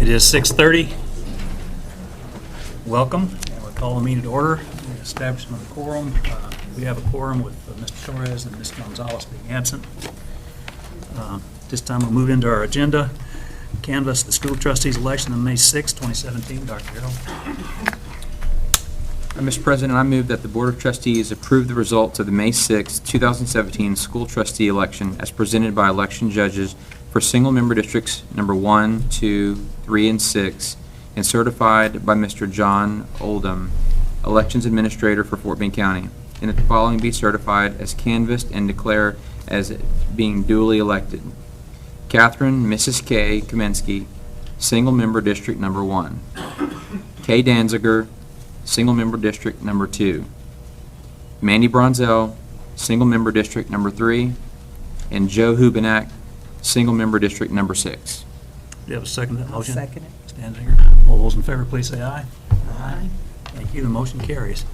It is 6:30. Welcome. And we'll call the meeting to order. Establishment of the quorum. We have a quorum with Mr. Torres and Ms. Gonzalez being absent. This time we'll move into our agenda. Canvass the school trustees election on May 6, 2017. Dr. Harold. Mr. President, I move that the Board of Trustees approve the results of the May 6, 2017 school trustee election as presented by election judges for single-member districts number 1, 2, 3, and 6, and certified by Mr. John Oldham, Elections Administrator for Fort Bend County, and that the following be certified as canvassed and declare as being duly elected. Catherine Mrs. K. Kaminsky, single-member district number 1. Kay Danziger, single-member district number 2. Mandy Bronzell, single-member district number 3. And Joe Hubenak, single-member district number 6. Do you have a second to that motion? I'll second it. Stand there. All those in favor, please say aye. Aye. Thank you. The motion carries.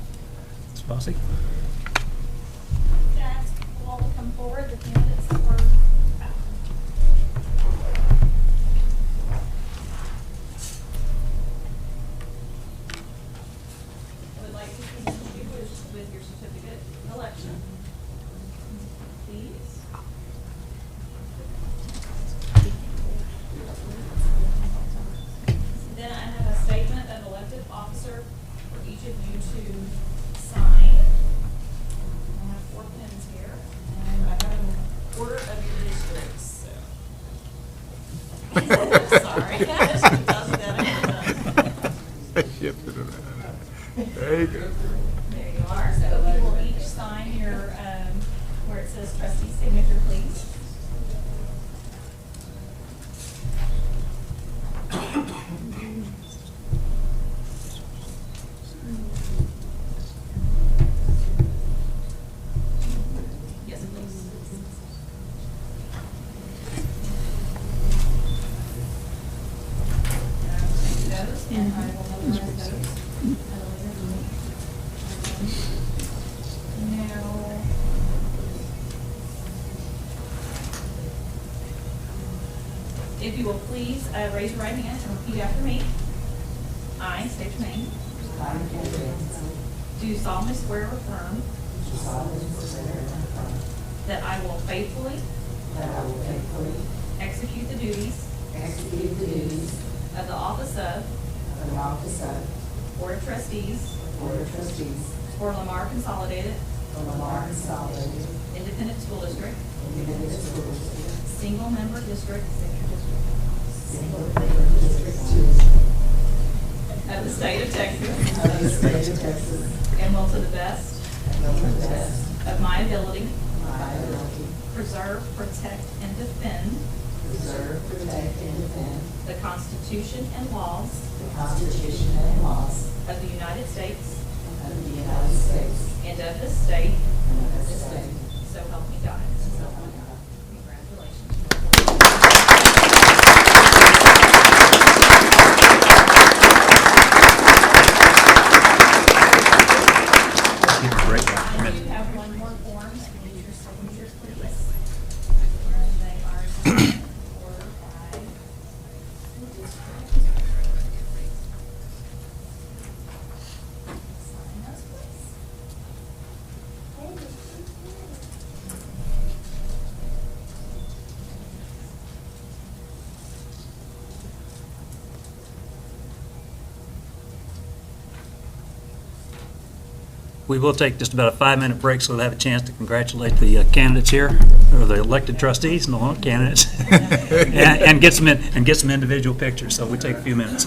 Ms. Fossey? Can I ask you all to come forward, the candidates that were out? I would like to present you with your certificate of election. Please. Then I have a statement of elected officer for each of you to sign. I have 4 pens here, and I have an order of your districts, so. Sorry. There you go. There you are. So you will each sign your, where it says trustee signature, please. Yes, please. Those, and I will notarize those. Now, if you will please raise your right hand and repeat after me. I state your name. Do solemnly swear or affirm that I will faithfully execute the duties of the office of Board of Trustees for Lamar Consolidated Independent School District, Single Member District of the State of Texas, and will to the best of my ability preserve, protect, and defend the Constitution and laws of the United States and of this state, so help me God. Congratulations. Great. I do have one more form. Need your signatures, please. And they are 4, 5. Sign those, please. We will take just about a 5-minute break so we'll have a chance to congratulate the candidates here, or the elected trustees, no candidates, and get some individual pictures. So we take a few minutes.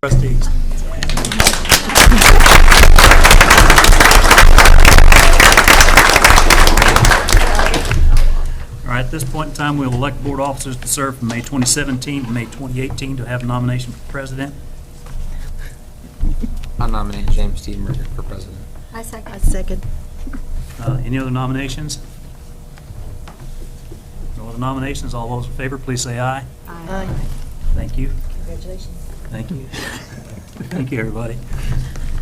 Trustees. All right, at this point in time, we will elect board officers to serve from May 2017 to May 2018 to have a nomination for president. I nominate James T. Murray for president. I second. Any other nominations? No other nominations? All those in favor, please say aye. Aye. Thank you. Congratulations. Thank you. Thank you, everybody.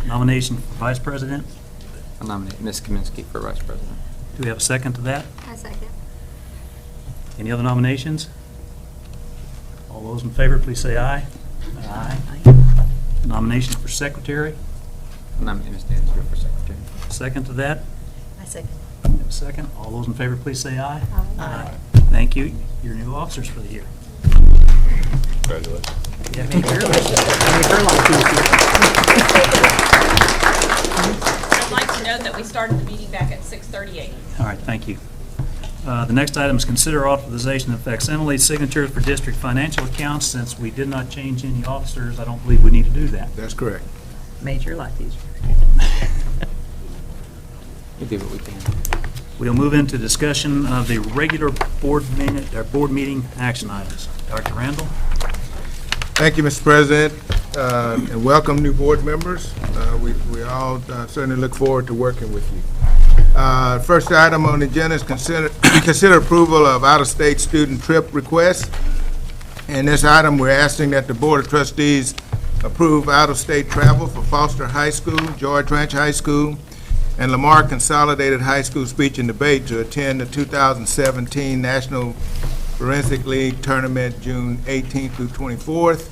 Nomination for vice president. I nominate Ms. Kaminsky for vice president. Do we have a second to that? I second. Any other nominations? All those in favor, please say aye. Aye. Nomination for secretary. I nominate Ms. Dansby for secretary. Second to that? I second. Have a second. All those in favor, please say aye. Aye. Thank you. You're new officers for the year. Congratulations. Yeah, I'd like to note that we started the meeting back at 6:38. All right, thank you. The next item is consider authorization of facsimile signatures for district financial accounts. Since we did not change any officers, I don't believe we need to do that. That's correct. Made your life easier. We'll do what we can. We'll move into discussion of the regular board meeting action items. Dr. Randall? Thank you, Mr. President, and welcome new board members. We all certainly look forward to working with you. First item on the agenda is consider approval of out-of-state student trip requests. In this item, we're asking that the Board of Trustees approve out-of-state travel for Foster High School, George Ranch High School, and Lamar Consolidated High School Speech and Debate to attend the 2017 National Forensic League Tournament, June 18th through 24th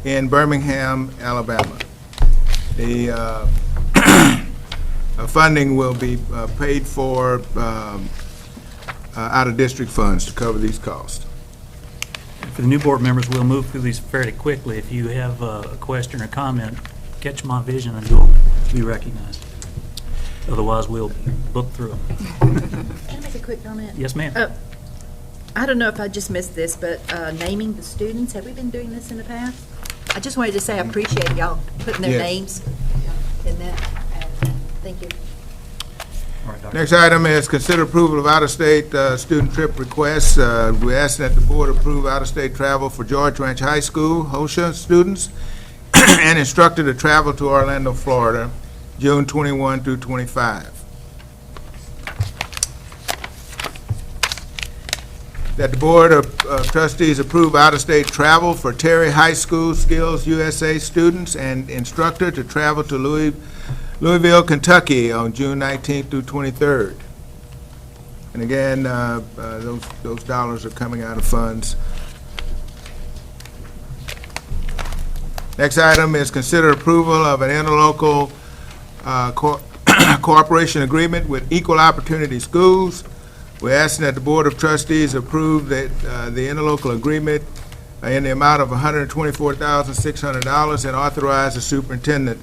in Birmingham, Alabama. The funding will be paid for out of district funds to cover these costs. For the new board members, we'll move through these fairly quickly. If you have a question or comment, catch my vision and you'll be recognized. Otherwise, we'll book through them. Can I make a quick comment? Yes, ma'am. I don't know if I just missed this, but naming the students, have we been doing this in the past? I just wanted to say I appreciate y'all putting their Yes. names in that. Thank you. All right, Dr. Next item is consider approval of out-of-state student trip requests. We ask that the board approve out-of-state travel for George Ranch High School, HOSHA students, and instructor to travel to Orlando, Florida, June 21 through 25. That the Board of Trustees approve out-of-state travel for Terry High School Skills USA students and instructor to travel to Louisville, Kentucky on June 19th through 23rd. And again, those dollars are coming out of funds. Next item is consider approval of an interlocal cooperation agreement with Equal Opportunity Schools. We're asking that the Board of Trustees approve the interlocal agreement in the amount of $124,600 and authorize the superintendent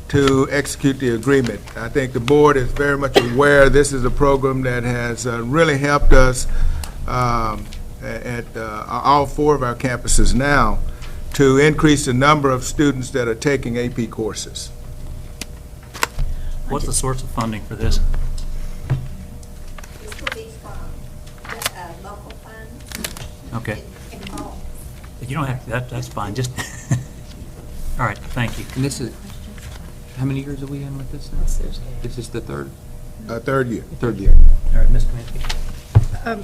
to execute the agreement. I think the board is very much aware this is a program that has really helped us at all 4 of our campuses now to increase the number of students that are taking AP courses. What's the source of funding for this? This will be from the local fund. Okay. In all. You don't have, that's fine, just, all right, thank you. And this is, how many years are we in with this now? This is the third Third year. year. All right, Ms. Kaminsky.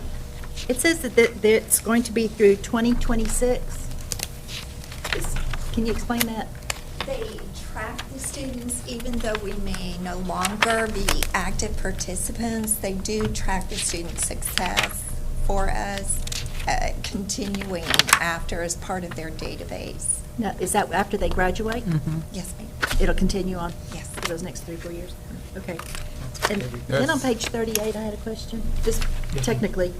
It says that it's going to be through 2026. Can you explain that? They track the students, even though we may no longer be active participants, they do track the student success for us, continuing after as part of their database. Now, is that after they graduate? Yes, ma'am. It'll continue on? Yes. For those next 3 or 4 years? Okay. And then on page 38, I had a question, just technically.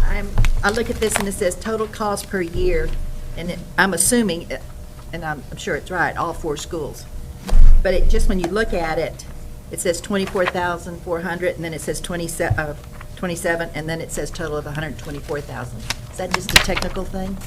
I look at this and it says total cost per year, and I'm assuming, and I'm sure it's right, all 4 schools. But it, just when you look at it, it says 24,400, and then it says 27, and then it says total of 124,000. Is that just a technical thing?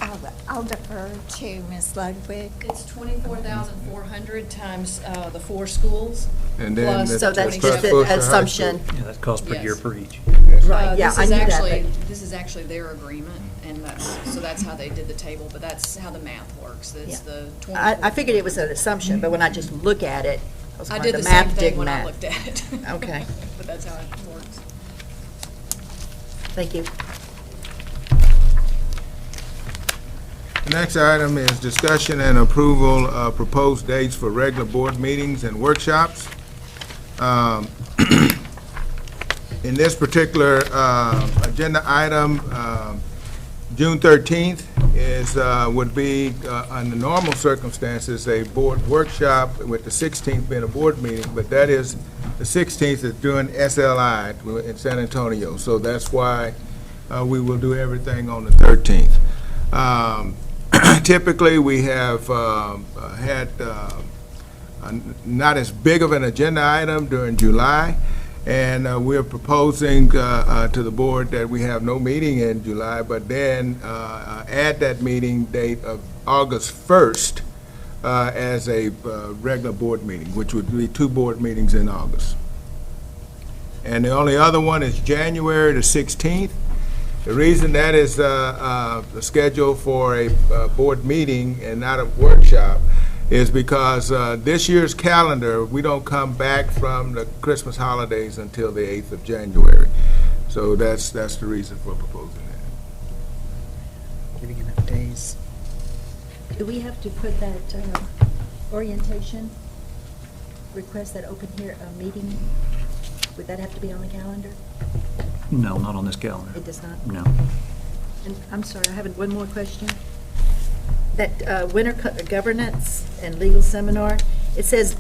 I'll defer to Ms. Ludwig. It's 24,400 times the 4 schools. And then Plus the- So that's plus just Bush an High assumption. School. Yeah, that cost per Yes. year per each. Right, yeah, I knew that. This is actually their agreement, and that's how they did the table, but that's how the math works. It's Yeah. the 24. I figured it was an assumption, but when I just look at it, I was I like, did the the same math thing didn't when I match. looked at it. Okay. But that's how it works. Thank you. The next item is discussion and approval of proposed dates for regular board meetings and workshops. In this particular agenda item, June 13th would be, under normal circumstances, a board workshop, with the 16th being a board meeting, but that is, the 16th is during SLI in San Antonio, so that's why we will do everything on the 13th. Typically, we have had not as big of an agenda item during July, and we're proposing to the board that we have no meeting in July, but then add that meeting date of August 1st as a regular board meeting, which would be 2 board meetings in August. And the only other one is January the 16th. The reason that is the schedule for a board meeting and not a workshop is because this year's calendar, we don't come back from the Christmas holidays until the 8th of January. So that's the reason for proposing that. Giving enough days. Do we have to put that orientation, request that open here meeting, would that have to be on the calendar? No, not on this calendar. It does not? No. And I'm sorry, I have one more question. That winter governance and legal seminar, it says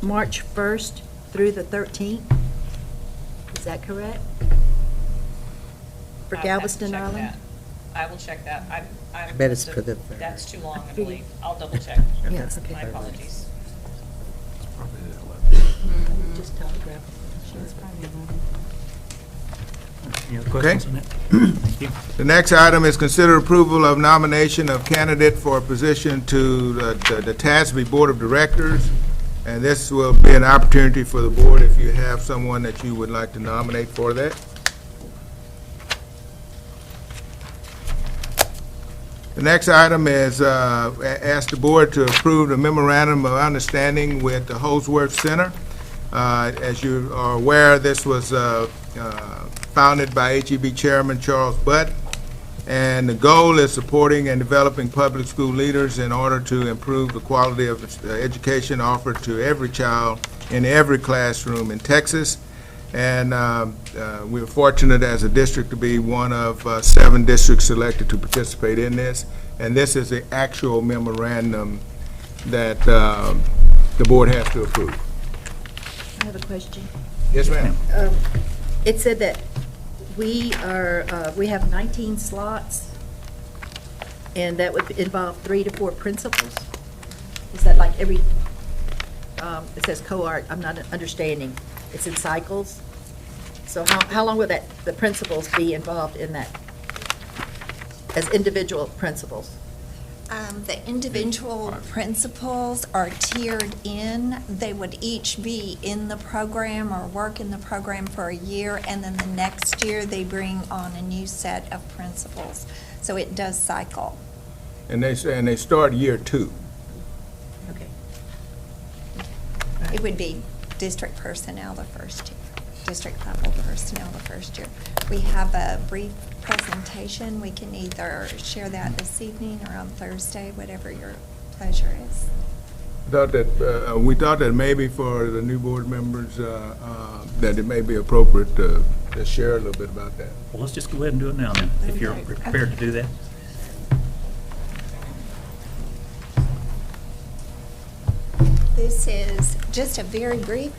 March 1st through the 13th. Is that correct? For I'll have to Galveston check Island? that. I will check that. I bet it's for the- That's too long, I figured- believe. I'll double check. Yes, okay. My apologies. Just telegraph. Any other questions on that? Thank you. The next item is consider approval of nomination of candidate for a position to the Detach Board of Directors. And this will be an opportunity for the board if you have someone that you would like to nominate for that. The next item is ask the board to approve the memorandum of understanding with the Holdsworth Center. As you are aware, this was founded by HEB Chairman Charles Butt, and the goal is supporting and developing public school leaders in order to improve the quality of education offered to every child in every classroom in Texas. And we're fortunate as a district to be one of 7 districts selected to participate in this. And this is the actual memorandum that the board has to approve. I have a question. Yes, ma'am. It said that we have 19 slots, and that would involve 3 to 4 principals? Is that like every, it says co-art, I'm not understanding. It's in cycles? So how long will the principals be involved in that, as individual principals? The individual principals are tiered in. They would each be in the program or work in the program for a year, and then the next year they bring on a new set of principals. So it does cycle. And they start year 2. Okay. It would be district personnel the first year, district level personnel the first year. We have a brief presentation. We can either share that this evening or on Thursday, whatever your pleasure is. We thought that maybe for the new board members, that it may be appropriate to share a little bit about that. Well, let's just go ahead and do it now then, if you're Okay. prepared to do that. This is just a very brief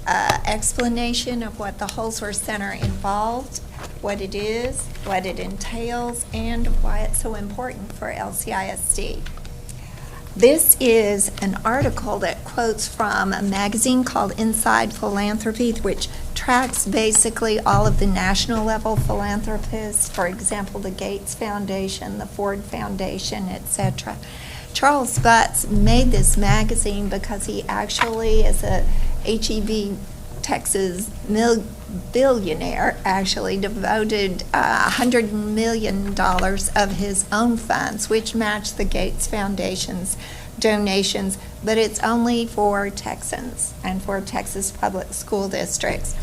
explanation of what the Holdsworth Center involved, what it is, what it entails, and why it's so important for LCISD. This is an article that quotes from a magazine called Inside Philanthropy, which tracks basically all of the national level philanthropists, for example, the Gates Foundation, the Ford Foundation, etc. Charles Butts made this magazine because he actually is a HEB Texas billionaire, actually devoted $100 million of his own funds, which match the Gates Foundation's donations, but it's only for Texans and for Texas public school districts.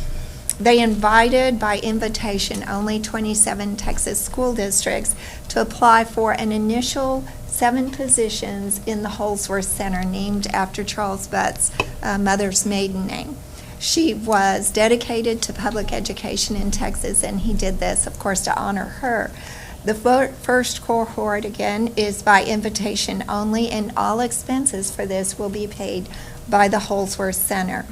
They invited, by invitation only, 27 Texas school districts to apply for an initial 7 positions in the Holdsworth Center, named after Charles Butts' mother's maiden name. She was dedicated to public education in Texas, and he did this, of course, to honor her. The first cohort, again, is by invitation only, and all expenses for this will be paid by the Holdsworth Center.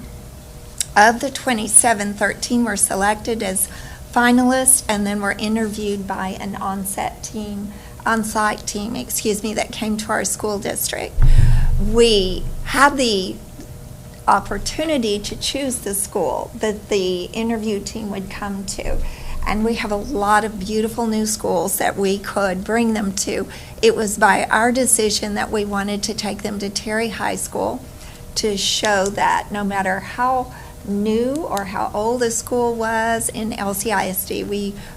Of the 27, 13 were selected as finalists and then were interviewed by an on-site team, that came to our school district. We had the opportunity to choose the school that the interview team would come to. And we have a lot of beautiful new schools that we could bring them to. It was by our decision that we wanted to take them to Terry High School to show that no matter how new or how old a school was in LCISD,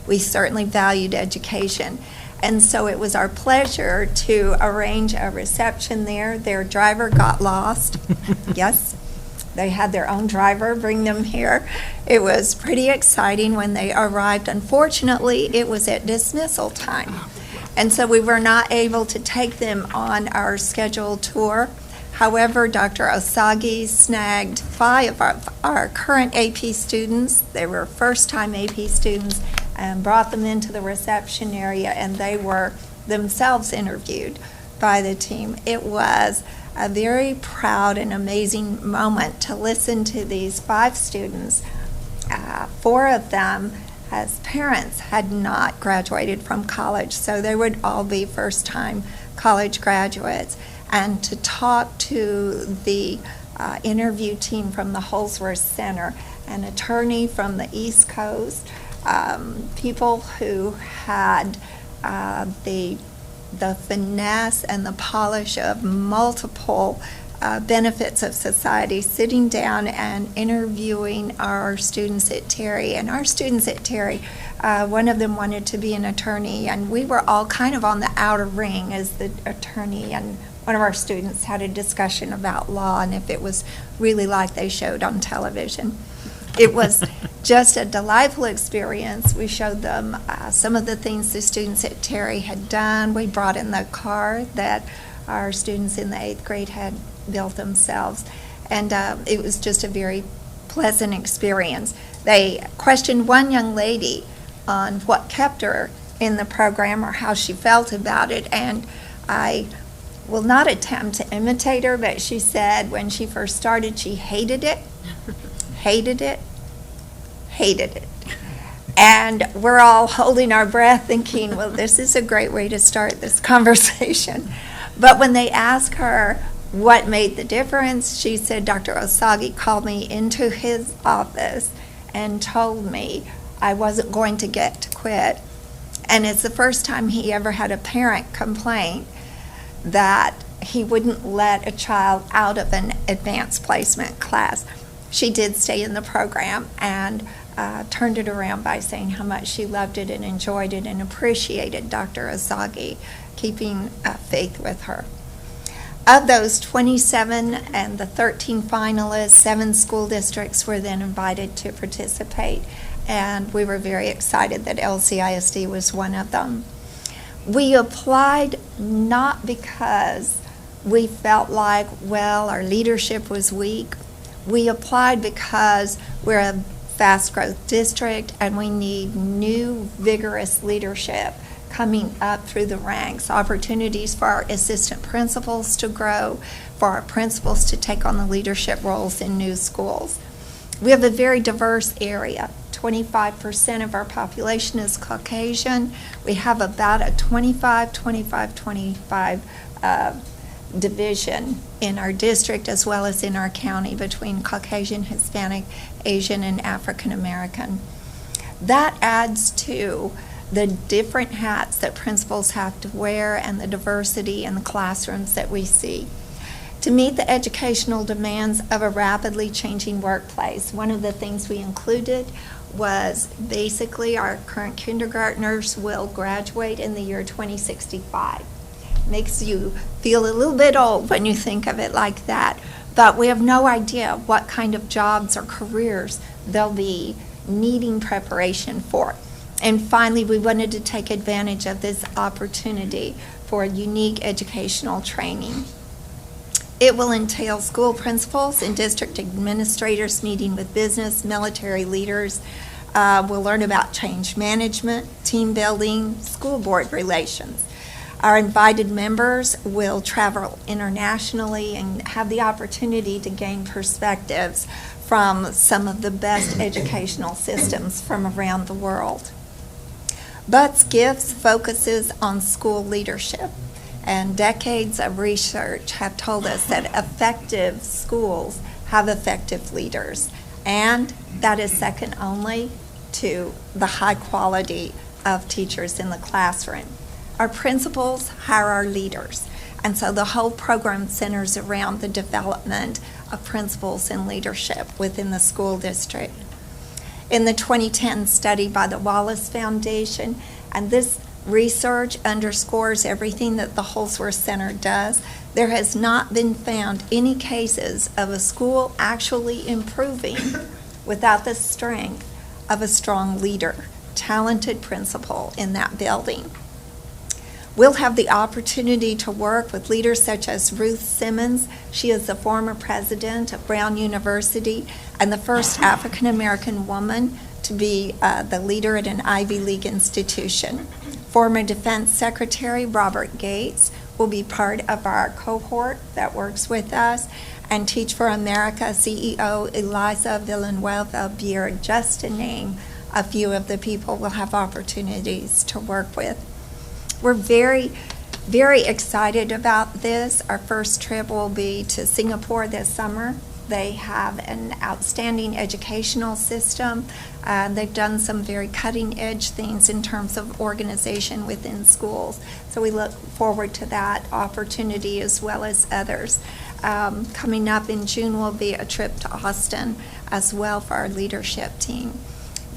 we certainly valued education. And so it was our pleasure to arrange a reception there. Their driver got lost. Yes. They had their own driver bring them here. It was pretty exciting when they arrived. Unfortunately, it was at dismissal time. And so we were not able to take them on our scheduled tour. However, Dr. Osagi snagged 5 of our current AP students. They were first-time AP students, and brought them into the reception area, and they were themselves interviewed by the team. It was a very proud and amazing moment to listen to these 5 students. 4 of them, as parents, had not graduated from college, so they would all be first-time college graduates. And to talk to the interview team from the Holdsworth Center, an attorney from the East Coast, people who had the finesse and the polish of multiple benefits of society, sitting down and interviewing our students at Terry. And our students at Terry, one of them wanted to be an attorney, and we were all kind of on the outer ring as the attorney, and one of our students had a discussion about law and if it was really like they showed on television. It was just a delightful experience. We showed them some of the things the students at Terry had done. We brought in the car that our students in the 8th grade had built themselves. And it was just a very pleasant experience. They questioned one young lady on what kept her in the program or how she felt about it. And I will not attempt to imitate her, but she said when she first started, she hated it. Hated it, hated it. And we're all holding our breath thinking, well, this is a great way to start this conversation. But when they asked her what made the difference, she said Dr. Osagi called me into his office and told me I wasn't going to get to quit. And it's the first time he ever had a parent complain that he wouldn't let a child out of an advanced placement class. She did stay in the program and turned it around by saying how much she loved it and enjoyed it and appreciated Dr. Osagi keeping faith with her. Of those 27 and the 13 finalists, 7 school districts were then invited to participate, and we were very excited that LCISD was one of them. We applied not because we felt like, well, our leadership was weak. We applied because we're a fast growth district and we need new, vigorous leadership coming up through the ranks, opportunities for our assistant principals to grow, for our principals to take on the leadership roles in new schools. We have a very diverse area. 25% of our population is Caucasian. We have about a 25 division in our district as well as in our county between Caucasian, Hispanic, Asian, and African American. That adds to the different hats that principals have to wear and the diversity in the classrooms that we see. To meet the educational demands of a rapidly changing workplace, one of the things we included was basically our current kindergartners will graduate in the year 2065. Makes you feel a little bit old when you think of it like that, but we have no idea what kind of jobs or careers they'll be needing preparation for. And finally, we wanted to take advantage of this opportunity for unique educational training. It will entail school principals and district administrators meeting with business, military leaders. We'll learn about change management, team building, school board relations. Our invited members will travel internationally and have the opportunity to gain perspectives from some of the best educational systems from around the world. Butts Gifts focuses on school leadership, and decades of research have told us that effective schools have effective leaders, and that is second only to the high quality of teachers in the classroom. Our principals hire our leaders, and so the whole program centers around the development of principals and leadership within the school district. In the 2010 study by the Wallace Foundation, and this research underscores everything that the Holdsworth Center does, there has not been found any cases of a school actually improving without the strength of a strong leader, talented principal in that building. We'll have the opportunity to work with leaders such as Ruth Simmons. She is the former president of Brown University and the first African American woman to be the leader at an Ivy League institution. Former Defense Secretary Robert Gates will be part of our cohort that works with us, and Teach for America CEO Eliza Villanueva Bier, just to name a few of the people we'll have opportunities to work with. We're very, very excited about this. Our first trip will be to Singapore this summer. They have an outstanding educational system. They've done some very cutting-edge things in terms of organization within schools. So we look forward to that opportunity as well as others. Coming up in June will be a trip to Austin as well for our leadership team.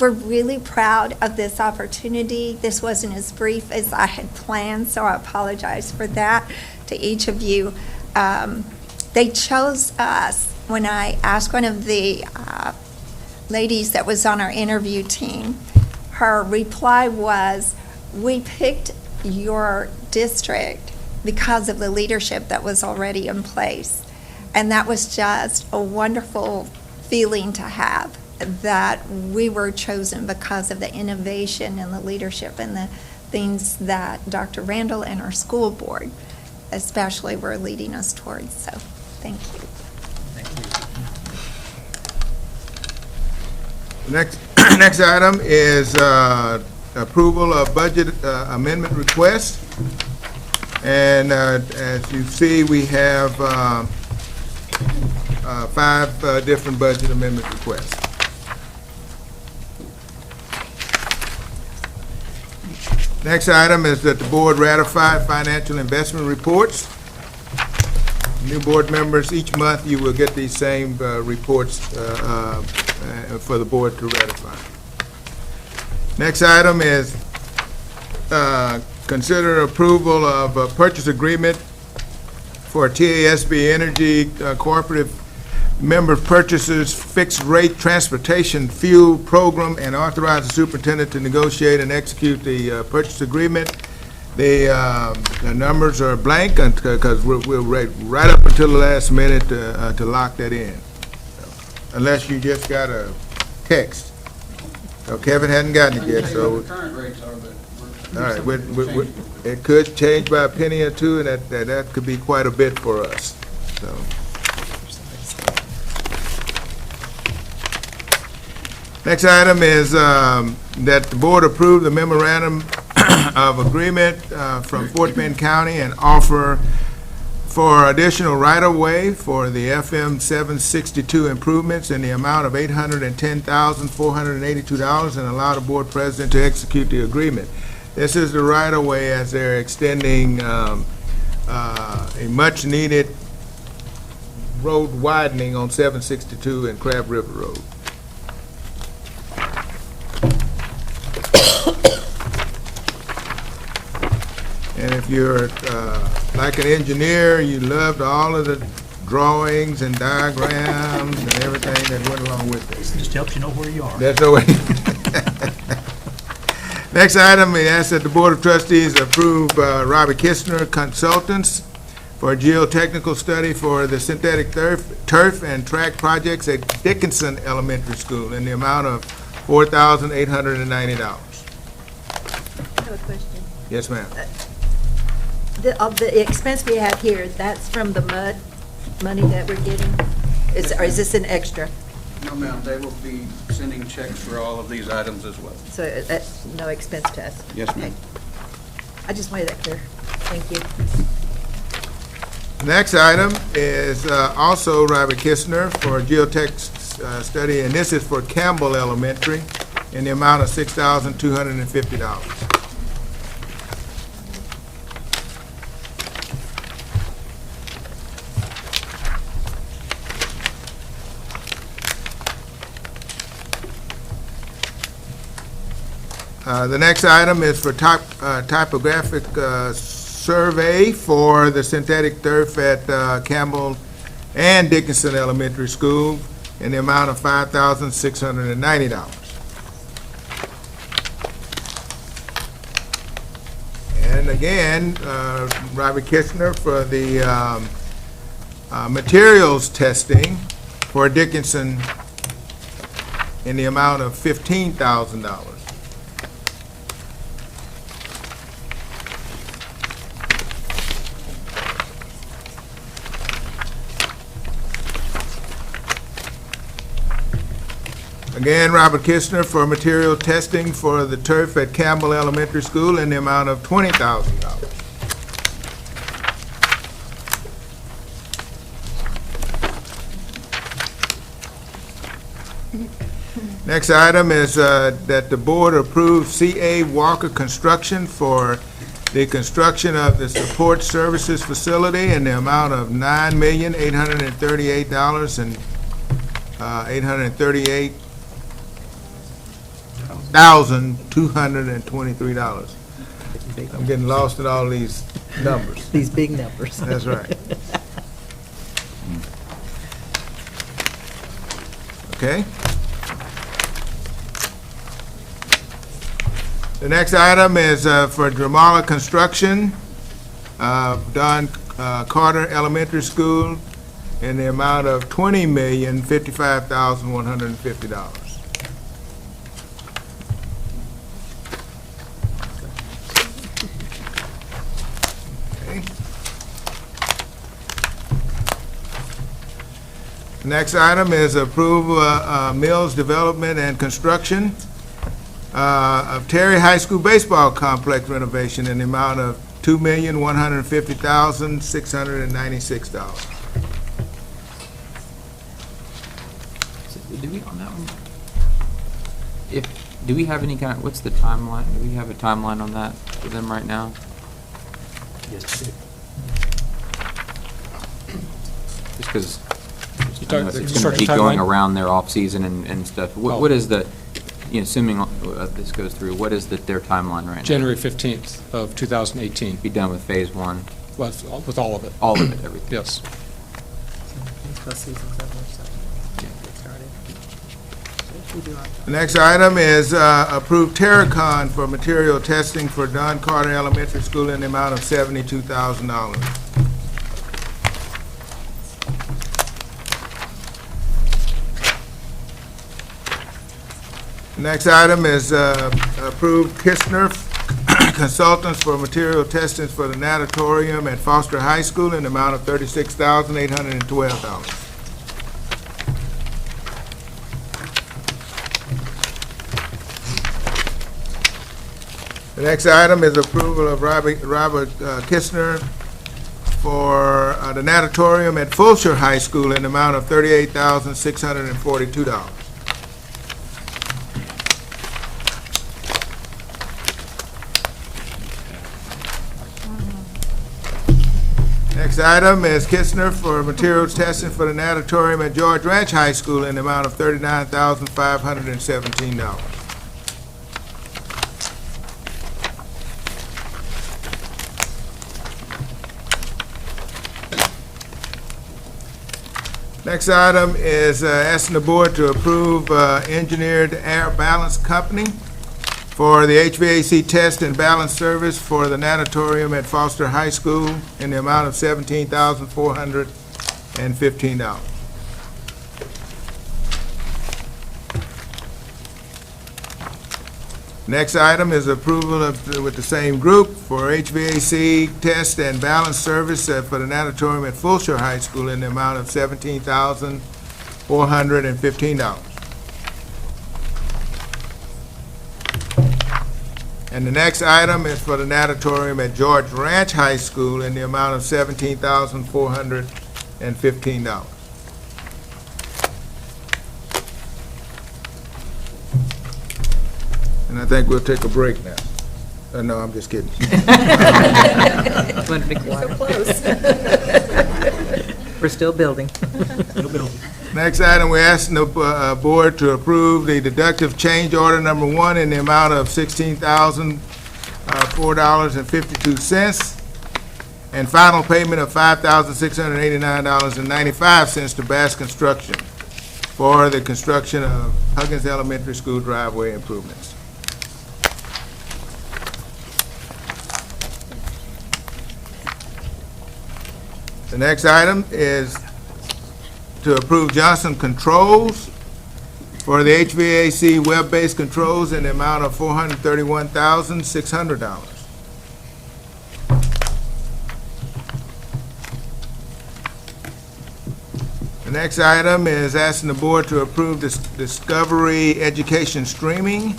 We're really proud of this opportunity. This wasn't as brief as I had planned, so I apologize for that to each of you. They chose us. When I asked one of the ladies that was on our interview team, her reply was, "We picked your district because of the leadership that was already in place." And that was just a wonderful feeling to have, that we were chosen because of the innovation and the leadership and the things that Dr. Randall and our school board especially were leading us towards. So thank you. Next item is approval of budget amendment request. And as you see, we have 5 different budget amendment requests. Next item is that the board ratify financial investment reports. New board members, each month you will get these same reports for the board to ratify. Next item is consider approval of a purchase agreement for TASB Energy Cooperative Member Purchases Fixed Rate Transportation Fuel Program, and authorize the superintendent to negotiate and execute the purchase agreement. The numbers are blank because we'll wait right up until the last minute to lock that in, unless you just got a text. So Kevin hadn't gotten it yet, so. Current rates are, but all right, it could change by a penny or two, and that could be quite a bit for us. So. Next item is that the board approve the memorandum of agreement from Fort Bend County and offer for additional right-of-way for the FM 762 improvements in the amount of $810,482 and allow the board president to execute the agreement. This is the right-of-way as they're extending a much-needed road widening on 762 and Crab River Road. And if you're like an engineer, you loved all of the drawings and diagrams and everything that went along with it. Just helps you know where you are. That's the way. Next item, we ask that the Board of Trustees approve Robbie Kistner Consultants for a geotechnical study for the synthetic turf and track projects at Dickinson Elementary School in the amount of $4,890. I have a question. Yes, ma'am. Of the expense we have here, that's from the MUD money that we're getting? Or is this an extra? No, ma'am, they will be sending checks for all of these items as well. So that's no expense to us? Yes, ma'am. Okay. I just wanted that clear. Thank you. Next item is also Robert Kistner for a geotech study, and this is for Campbell Elementary in the amount of $6,250. The next item is for typographic survey for the synthetic turf at Campbell and Dickinson Elementary School in the amount of $5,690. And again, Robert Kistner for the materials testing for Dickinson in the amount of $15,000. Again, Robert Kistner for material testing for the turf at Campbell Elementary School in the amount of $20,000. Next item is that the board approve C.A. Walker Construction for the construction of the support services facility in the amount of $9,838,223. I'm getting lost in all these numbers. These big numbers. That's right. Okay. The next item is for Dramala Construction, Don Carter Elementary School, in the amount of $20,055,150. Okay. Next item is approval Mills Development and Construction of Terry High School Baseball Complex renovation in the amount of $2,150,696. Do we, on that one, do we have any kind, what's the timeline? Do we have a timeline on that for them right now? Yes, you do. Just because You talk- it's the going to construction keep going timeline? around their off-season and stuff. What is the, assuming this goes through, what is their timeline right now? January 15th of 2018, Be done with phase one, with all of it, all of it, everything? yes. The next item is approved Terracon for material testing for Don Carter Elementary School in the amount of $72,000. The next item is approved Kistner Consultants for material testing for the natatorium at Foster High School in the amount of $36,812. The next item is approval of Robert Kistner for the natatorium at Fulshire High School in the amount of $38,642. Next item is Kistner for materials testing for the natatorium at George Ranch High School in the amount of $39,517. Next item is asking the board to approve Engineered Air Balance Company for the HVAC test and balance service for the natatorium at Foster High School in the amount of $17,415. Next item is approval with the same group for HVAC test and balance service for the natatorium at Fulshire High School in the amount of $17,415. And the next item is for the natatorium at George Ranch High School in the amount of $17,415. And I think we'll take a break now. No, I'm just kidding. So close. We're still building. Next item, we're asking the board to approve the deductive change order number 1 in the amount of $16,004.52 and final payment of $5,689.95 to Bass Construction for the construction of Huggins Elementary School driveway improvements. The next item is to approve Johnson Controls for the HVAC web-based controls in the amount of $431,600. The next item is asking the board to approve this Discovery Education Streaming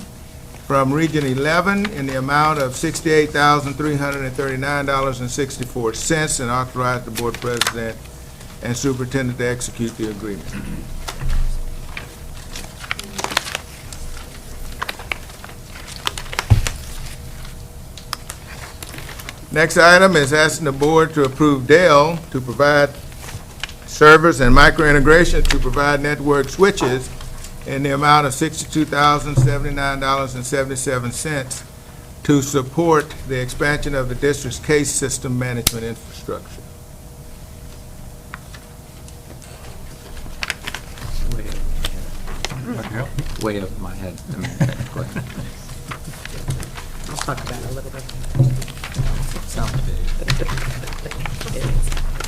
from Region 11 in the amount of $68,339.64 and authorize the board president and superintendent to execute the agreement. Next item is asking the board to approve Dell to provide servers and micro-integration to provide network switches in the amount of $62,079.77 to support the expansion of the district's case system management infrastructure. Way over my head. I'll talk about it a little bit. Sounds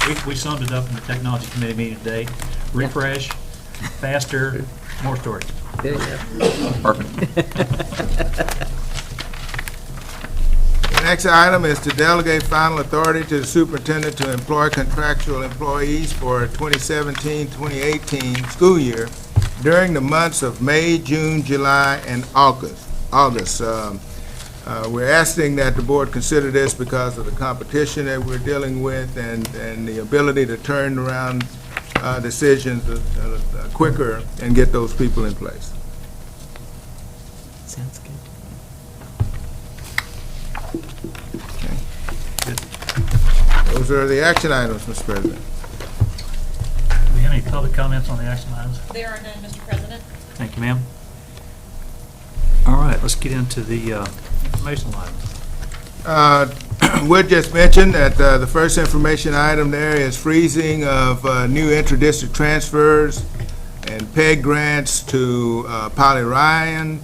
big. We summed it up in the technology committee meeting today. Refresh, faster, more storage. There you go. Perfect. The next item is to delegate final authority to the superintendent to employ contractual employees for 2017-2018 school year during the months of May, June, July, and August. We're asking that the board consider this because of the competition that we're dealing with and the ability to turn around decisions quicker and get those people in place. Sounds good. Those are the action items, Mr. President. Do we have any public comments on the action items? There are none, Mr. President. Thank you, ma'am. All right, let's get into the informational items. Would just mention that the first information item there is freezing of new intra-district transfers and PEG grants to Polly Ryan,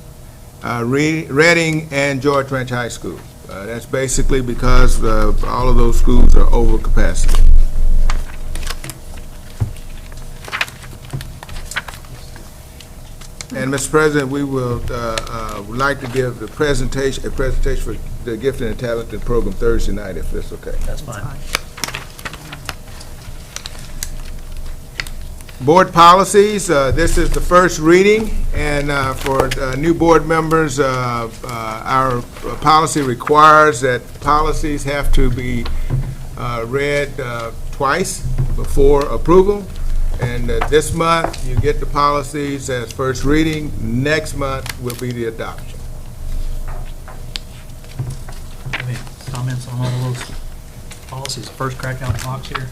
Reading, and George Ranch High School. That's basically because all of those schools are over capacity. And Mr. President, we will would like to give the presentation, a presentation for the Gifted and Talented program Thursday night, if that's okay. That's fine. Board policies, this is the first reading, and for new board members, our policy requires that policies have to be read twice before approval. And this month, you get the policies as first reading. Next month will be the adoption. Any comments on all those policies? First crack out the box here.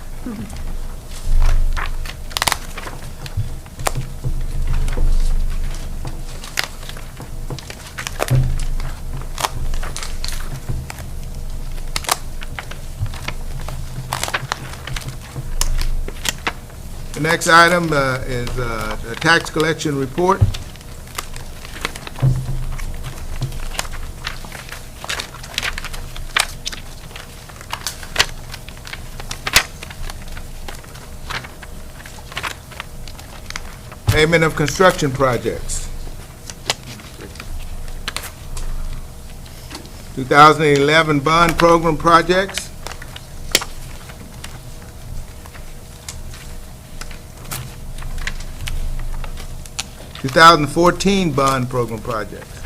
The next item is the tax collection report. Payment of construction projects. 2011 bond program projects. 2014 bond program projects.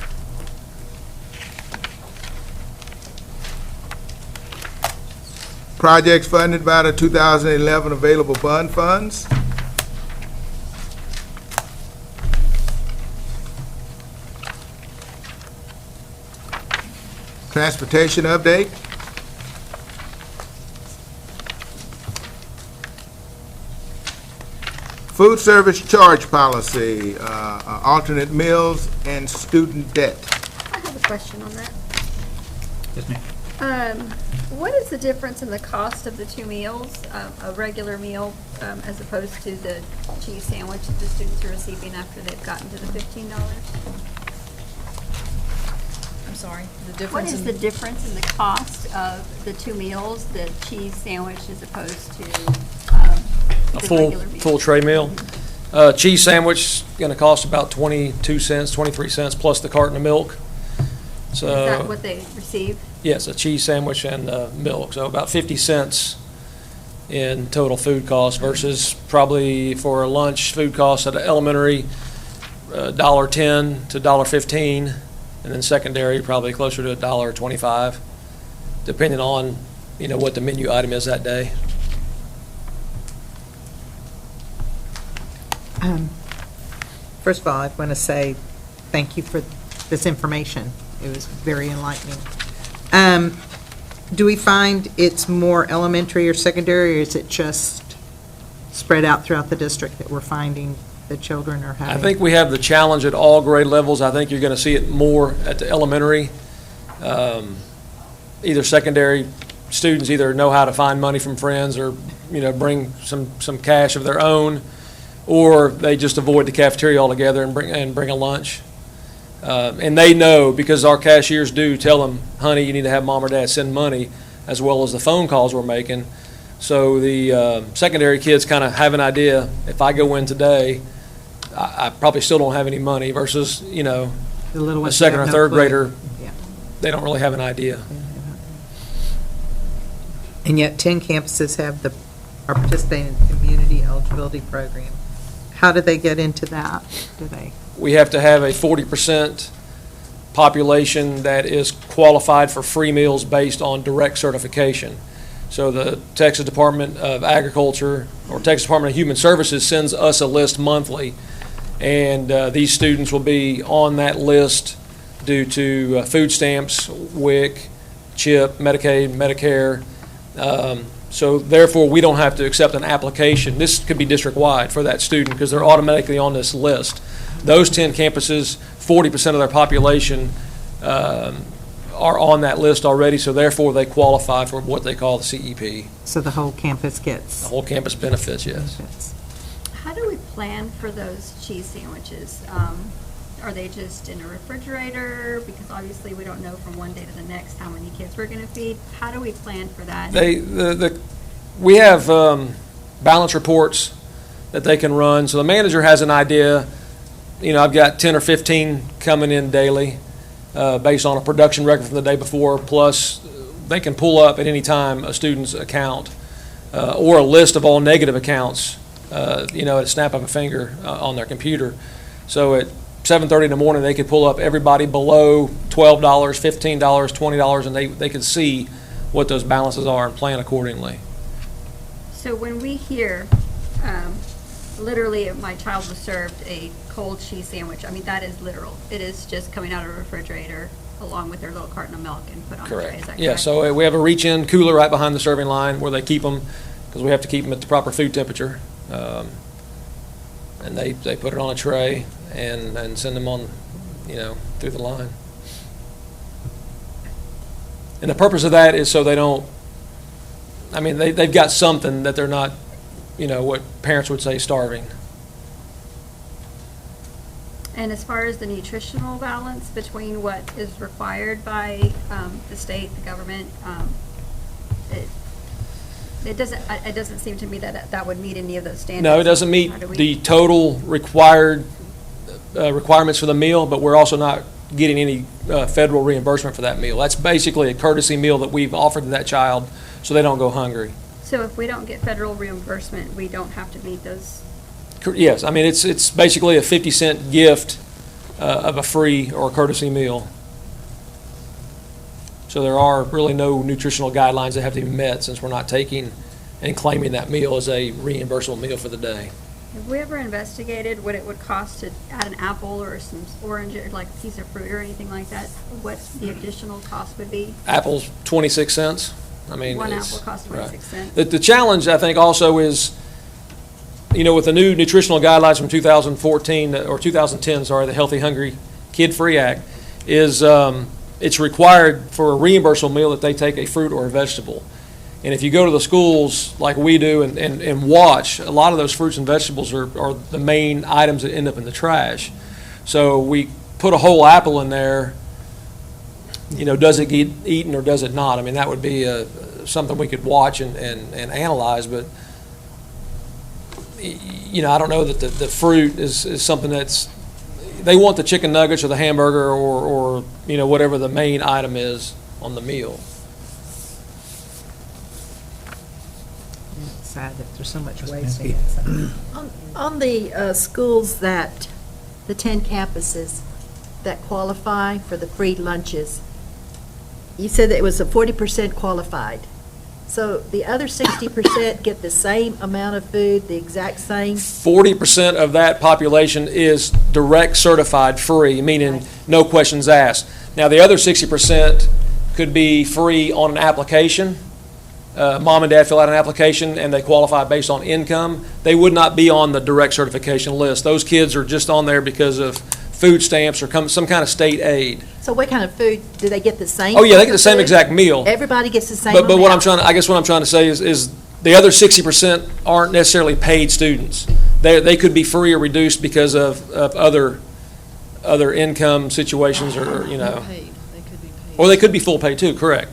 Projects funded by the 2011 available bond funds. Transportation update. Food service charge policy, alternate meals, and student debt. I have a question on that. Yes, ma'am. What is the difference in the cost of the two meals, a regular meal, as opposed to the cheese sandwich that the students are receiving after they've gotten to the $15? I'm sorry, the What difference is in... the difference in the cost of the two meals, the cheese sandwich as opposed to A the full, regular meal? full tray meal. Cheese sandwich going to cost about 22 cents, 23 cents, plus the carton of milk. So, Is that what they receive? yes, a cheese sandwich and milk. So about 50 cents in total food cost versus probably for a lunch food cost at an elementary, $1.10 to $1.15, and then secondary probably closer to $1.25, depending on, what the menu item is that day. First of all, I want to say thank you for this information. It was very enlightening. Do we find it's more elementary or secondary, or is it just spread out throughout the district that we're finding the children are having? I think we have the challenge at all grade levels. I think you're going to see it more at the elementary. Either secondary students either know how to find money from friends or, bring some cash of their own, or they just avoid the cafeteria altogether and bring a lunch. And they know, because our cashiers do tell them, honey, you need to have mom or dad send money, as well as the phone calls we're making. So the secondary kids kind of have an idea, if I go in today, I probably still don't have any money, versus, The little a ones second or have no third clue. grader, Yeah. they don't really have an idea. And yet 10 campuses are participating in the community eligibility program. How do they get into that? We have to have a 40% population that is qualified for free meals based on direct certification. So the Texas Department of Agriculture or Texas Department of Human Services sends us a list monthly, and these students will be on that list due to food stamps, WIC, CHIP, Medicaid, Medicare. So therefore, we don't have to accept an application. This could be district-wide for that student because they're automatically on this list. Those 10 campuses, 40% of their population are on that list already, so therefore they qualify for what they call the CEP. So the whole campus gets The whole campus benefits, yes. benefits. How do we plan for those cheese sandwiches? Are they just in a refrigerator? Because obviously we don't know from one day to the next how many kids we're going to feed. How do we plan for that? We have balance reports that they can run, so the manager has an idea. I've got 10 or 15 coming in daily based on a production record from the day before, plus they can pull up at any time a student's account or a list of all negative accounts, at a snap of a finger on their computer. So at 7:30 in the morning, they could pull up everybody below $12, $15, $20, and they could see what those balances are and plan accordingly. So when we hear, literally, my child was served a cold cheese sandwich, I mean, that is literal. It is just coming out of a refrigerator along with their little carton of milk and put on the tray, is that correct? Yeah, so we have a reach-in cooler right behind the serving line where they keep them, because we have to keep them at the proper food temperature. And they put it on a tray and send them on, through the line. And the purpose of that is so they don't, I mean, they've got something that they're not, what parents would say, starving. And as far as the nutritional balance between what is required by the state, the government, it doesn't seem to me that would meet any of those standards. No, it doesn't meet the total requirements for the meal, but we're also not getting any federal reimbursement for that meal. That's basically a courtesy meal that we've offered to that child so they don't go hungry. So if we don't get federal reimbursement, we don't have to meet those? Yes, I mean, it's basically a 50-cent gift of a free or courtesy meal. So there are really no nutritional guidelines that have to be met since we're not taking and claiming that meal as a reimbursable meal for the day. Have we ever investigated what it would cost to add an apple or some orange, or like a piece of fruit or anything like that? What the additional cost would be? Apple's 26 cents. I mean, one apple costs 26 cents. The challenge, I think, also is, with the new nutritional guidelines from 2014, or 2010, sorry, the Healthy, Hungry, Kid-Free Act, is it's required for a reimbursable meal that they take a fruit or a vegetable. And if you go to the schools like we do and watch, a lot of those fruits and vegetables are the main items that end up in the trash. So we put a whole apple in there, does it get eaten or does it not? I mean, that would be something we could watch and analyze, but I don't know that the fruit is something that's, they want the chicken nuggets or the hamburger or whatever the main item is on the meal. It's sad that there's so much wasting. On the schools the 10 campuses that qualify for the free lunches, you said that it was a 40% qualified. So the other 60% get the same amount of food, the exact same? 40% of that population is direct certified free, meaning no questions asked. Now, the other 60% could be free on an application. Mom and dad fill out an application and they qualify based on income. They would not be on the direct certification list. Those kids are just on there because of food stamps or some kind of state aid. So what kind of food, do they get the same? Oh yeah, they get the same exact meal. Everybody gets the same But what amount? I guess what I'm trying to say is the other 60% aren't necessarily paid students. They could be free or reduced because of other income situations or or they could be full pay too, correct.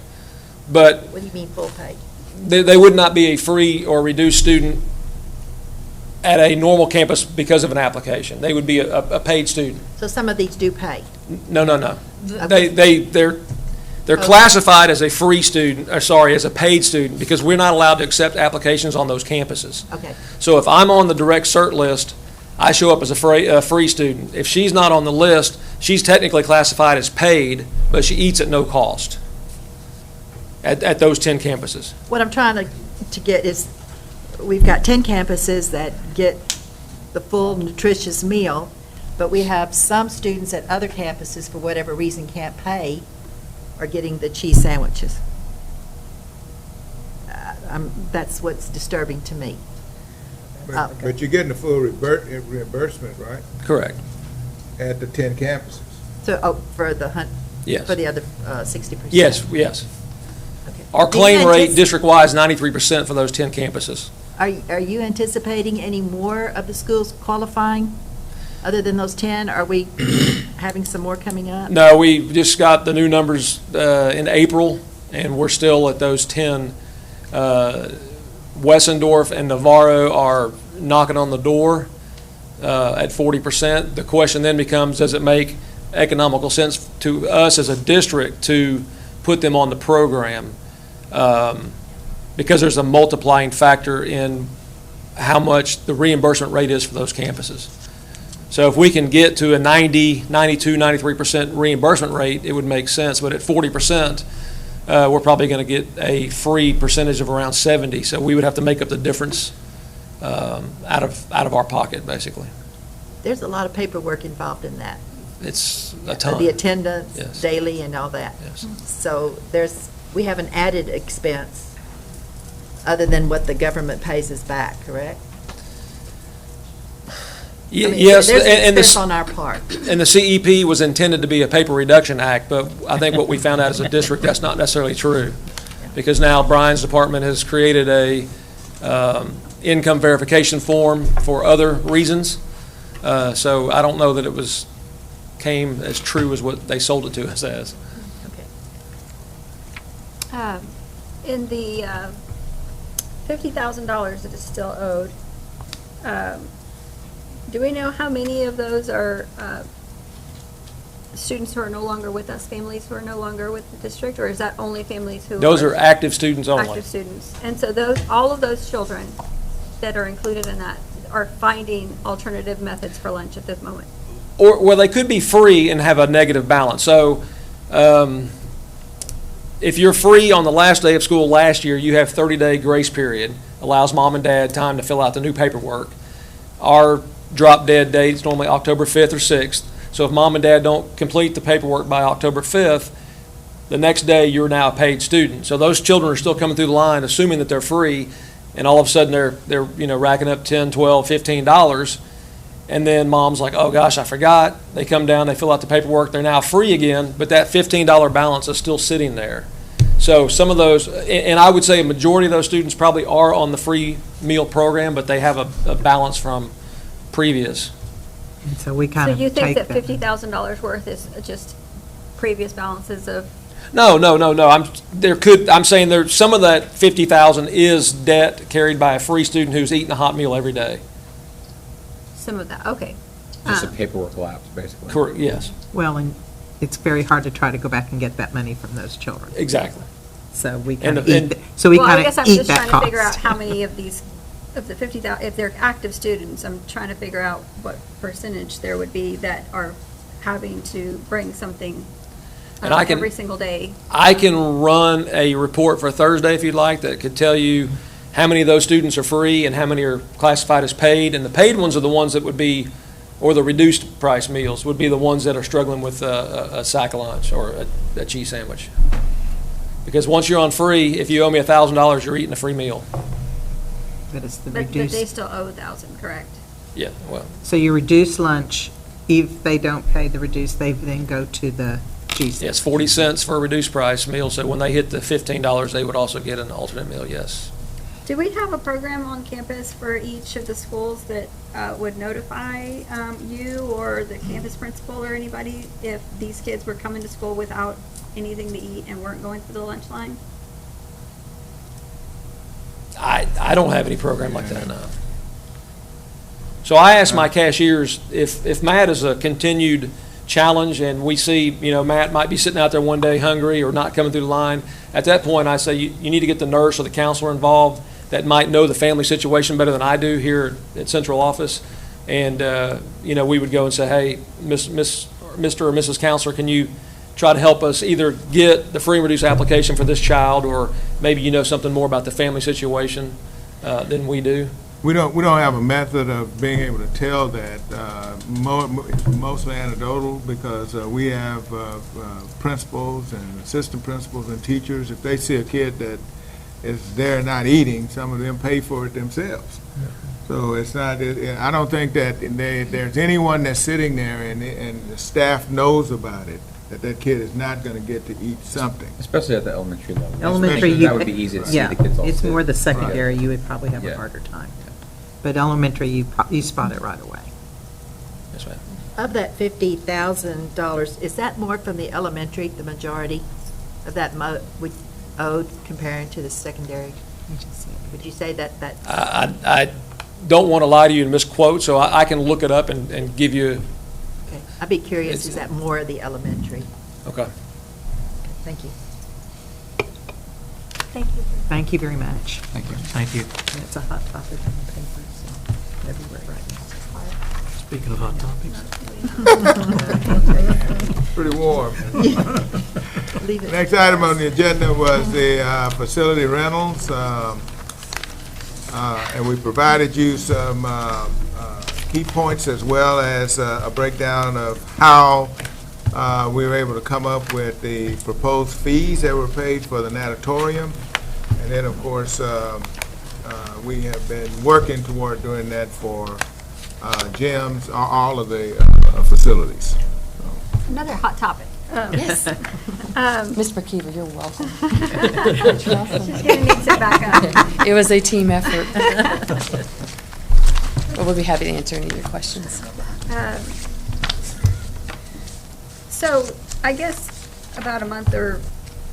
But What do you mean full pay? they would not be a free or reduced student at a normal campus because of an application. They would be a paid student. So some of these do pay? No. They're classified as a free student, as a paid student, because we're not allowed to accept applications on those campuses. Okay. So if I'm on the direct cert list, I show up as a free student. If she's not on the list, she's technically classified as paid, but she eats at no cost at those 10 campuses. What I'm trying to get is, we've got 10 campuses that get the full nutritious meal, but we have some students at other campuses, for whatever reason, can't pay, are getting the cheese sandwiches. That's what's disturbing to me. But you're getting the full reimbursement, right? Correct. At the 10 campuses? So, for the Yes. for the other 60%? Yes. Okay. Our Do you claim rate district-wide is 93% for those 10 campuses. Are you anticipating any more of the schools qualifying, other than those 10? Are we having some more coming up? No, we just got the new numbers in April, and we're still at those 10. Wessendorf and Navarro are knocking on the door at 40%. The question then becomes, does it make economical sense to us as a district to put them on the program? Because there's a multiplying factor in how much the reimbursement rate is for those campuses. So if we can get to a 90, 92, 93% reimbursement rate, it would make sense. But at 40%, we're probably going to get a free percentage of around 70. So we would have to make up the difference out of our pocket, basically. There's a lot of paperwork involved in that. It's a ton. The attendance Yes. daily and all that. Yes. So we have an added expense other than what the government pays us back, correct? I mean, Yes, there's an and expense the, on our part. and the CEP was intended to be a paper reduction act, but I think what we found out as a district, that's not necessarily true. Because now Brian's department has created a income verification form for other reasons. So I don't know that it came as true as what they sold it to us as. Okay. In the $50,000 that is still owed, do we know how many of those are students who are no longer with us, families who are no longer with the district, or is that only families who Those are active students only. active students? And so all of those children that are included in that are finding alternative methods for lunch at this moment? Well, they could be free and have a negative balance. So if you're free on the last day of school last year, you have 30-day grace period, allows mom and dad time to fill out the new paperwork. Our drop dead date is normally October 5th or 6th. So if mom and dad don't complete the paperwork by October 5th, the next day you're now a paid student. So those children are still coming through the line assuming that they're free, and all of a sudden they're racking up $10, $12, $15, and then mom's like, oh gosh, I forgot. They come down, they fill out the paperwork, they're now free again, but that $15 balance is still sitting there. So some of those, and I would say a majority of those students probably are on the free meal program, but they have a balance from previous. And so we kind So of you think take that $50,000 worth is just previous balances of? No. I'm saying some of that 50,000 is debt carried by a free student who's eating a hot meal every day. Some of that, okay. Just a paperwork lapse, basically. Correct, yes, Well, and it's very hard to try to go back and get that money from those children. exactly. So we And kind of the- eat, and- so we Well, I kind guess of I'm eat just that trying to figure out cost. how many of these, of the 50,000, if they're active students, I'm trying to figure out what percentage there would be that are having to bring something And I can- every single day. I can run a report for Thursday if you'd like that could tell you how many of those students are free and how many are classified as paid. And the paid ones are the ones that would be, or the reduced price meals would be the ones that are struggling with a sack of lunch or a cheese sandwich. Because once you're on free, if you owe me $1,000, you're eating a free meal. But it's the But they reduced, still owe 1,000, correct? Yeah, well, so you reduce lunch, if they don't pay the reduced, they then go to the cheese. yes, 40 cents for a reduced price meal. So when they hit the $15, they would also get an alternate meal, yes. Do we have a program on campus for each of the schools that would notify you or the campus principal or anybody if these kids were coming to school without anything to eat and weren't going through the lunch line? I don't have any program like that, no. So I asked my cashiers, if Matt is a continued challenge and we see, Matt might be sitting out there one day hungry or not coming through the line, at that point I say, you need to get the nurse or the counselor involved that might know the family situation better than I do here at central office. And, we would go and say, hey, Mr. or Mrs. Counselor, can you try to help us either get the free and reduced application for this child, or maybe you know something more about the family situation than we do? We don't have a method of being able to tell that. It's mostly anecdotal because we have principals and assistant principals and teachers. If they see a kid that is there not eating, some of them pay for it themselves. So it's not. I don't think that there's anyone that's sitting there and the staff knows about it, that kid is not going to get to eat something. Especially at the elementary level. Elementary, That would be easy to see the kids all it's sit. more the secondary, you would probably have a Yeah. harder time. But elementary, you spot it right away. Yes, ma'am. Of that $50,000, is that more from the elementary, the majority of that we owed comparing to the secondary? Would you say that? I don't want to lie to you and misquote, so I can look it up and give you. Okay. I'd be curious, is that more of the elementary? Okay. Thank you. Thank you. Thank you very much. Thank you. Thank you. And it's a hot topic in the papers and everywhere right now. Speaking of hot topics. Pretty warm. Leave it. Next item on the agenda was the facility rentals. And we provided you some key points as well as a breakdown of how we were able to come up with the proposed fees that were paid for the natatorium. And then, of course, we have been working toward doing that for gyms, all of the facilities. Another hot topic. Yes. Ms. McKeever, you're welcome. She's gonna need to back up. It was a team effort. But we'll be happy to answer any of your questions. So I guess about a month or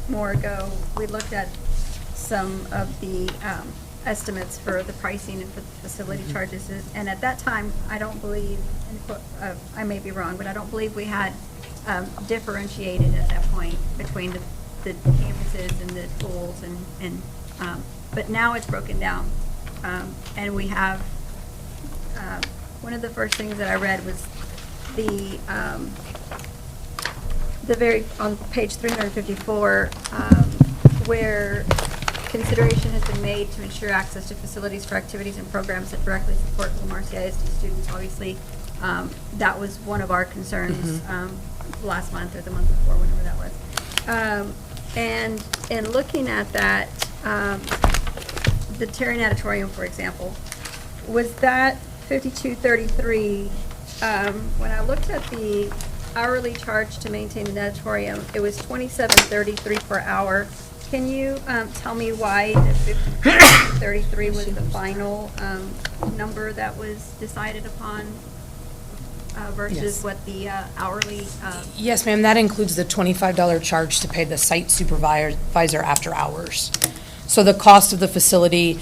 more ago, we looked at some of the estimates for the pricing and for the facility charges. And at that time, I don't believe, I may be wrong, but I don't believe we had differentiated at that point between the campuses and the pools but now it's broken down. And we have, one of the first things that I read was on page 354, where consideration has been made to ensure access to facilities for activities and programs that directly support Lamar CISD students. Obviously, that was one of our concerns last month or the month before, whenever that was. And in looking at that, the Terry Natatorium, for example, was that 5233? When I looked at the hourly charge to maintain the natatorium, it was $27.33 per hour. Can you tell me why the $50.33 was the final number that was decided upon versus Yes. what the hourly? Yes, ma'am, that includes the $25 charge to pay the site supervisor after hours. So the cost of the facility,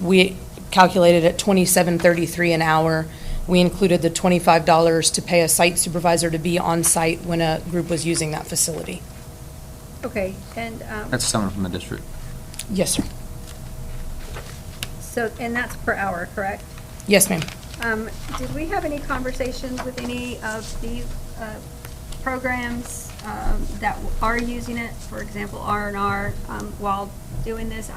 we calculated at $27.33 an hour. We included the $25 to pay a site supervisor to be on site when a group was using that facility. Okay, and That's someone from the district. Yes, sir. so, and that's per hour, correct? Yes, ma'am. Did we have any conversations with any of the programs that are using it, for example, R&R, while doing this?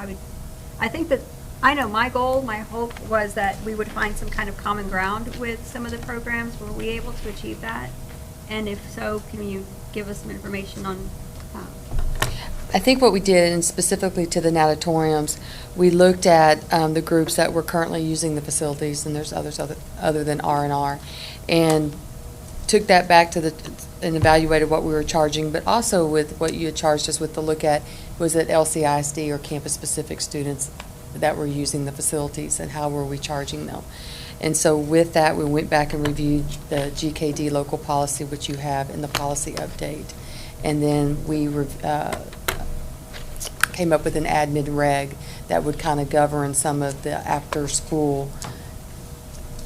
I think that, I know my goal, my hope was that we would find some kind of common ground with some of the programs. Were we able to achieve that? And if so, can you give us some information on? I think what we did, and specifically to the natatoriums, we looked at the groups that were currently using the facilities, and there's others other than R&R, and took that back to and evaluated what we were charging, but also with what you had charged us with to look at was it LCISD or campus-specific students that were using the facilities, and how were we charging them. And so with that, we went back and reviewed the GKD local policy, which you have in the policy update. And then we came up with an admin reg that would kind of govern some of the after-school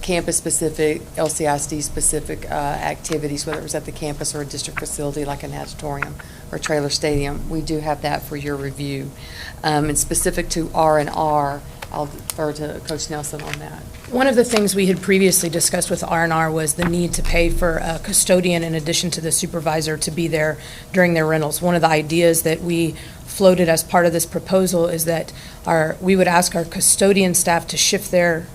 campus-specific, LCISD-specific activities, whether it was at the campus or a district facility like a natatorium or trailer stadium. We do have that for your review. And specific to R&R, I'll defer to Coach Nelson on that. One of the things we had previously discussed with R&R was the need to pay for a custodian in addition to the supervisor to be there during their rentals. One of the ideas that we floated as part of this proposal is that we would ask our custodian staff to shift their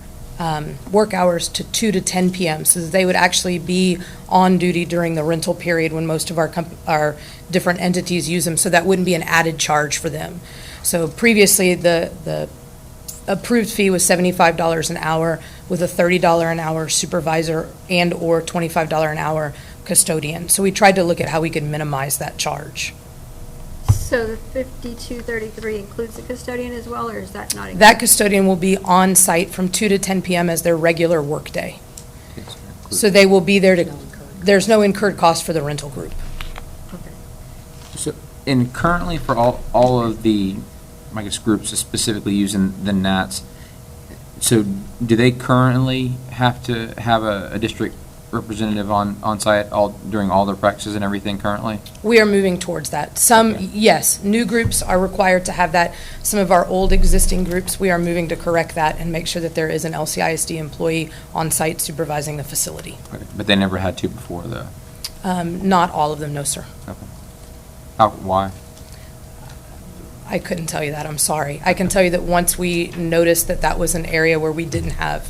work hours to 2 to 10 p.m. so that they would actually be on duty during the rental period when most of our different entities use them, so that wouldn't be an added charge for them. So previously, the approved fee was $75 an hour with a $30 an hour supervisor and or $25 an hour custodian. So we tried to look at how we could minimize that charge. So the 5233 includes the custodian as well, or is that not included? That custodian will be on site from 2 to 10 p.m. as their regular workday. So they will be there there's no incurred cost for the rental group. So, and currently for all of the, I guess, groups specifically using the NATs, so do they currently have to have a district representative on site during all their practices and everything currently? We are moving towards that. Some, yes, new groups are required to have that. Some of our old existing groups, we are moving to correct that and make sure that there is an LCISD employee on site supervising the facility. Okay. But they never had to before, though? Not all of them, no, sir. Okay. Why? I couldn't tell you that, I'm sorry. I can tell you that once we noticed that that was an area where we didn't have,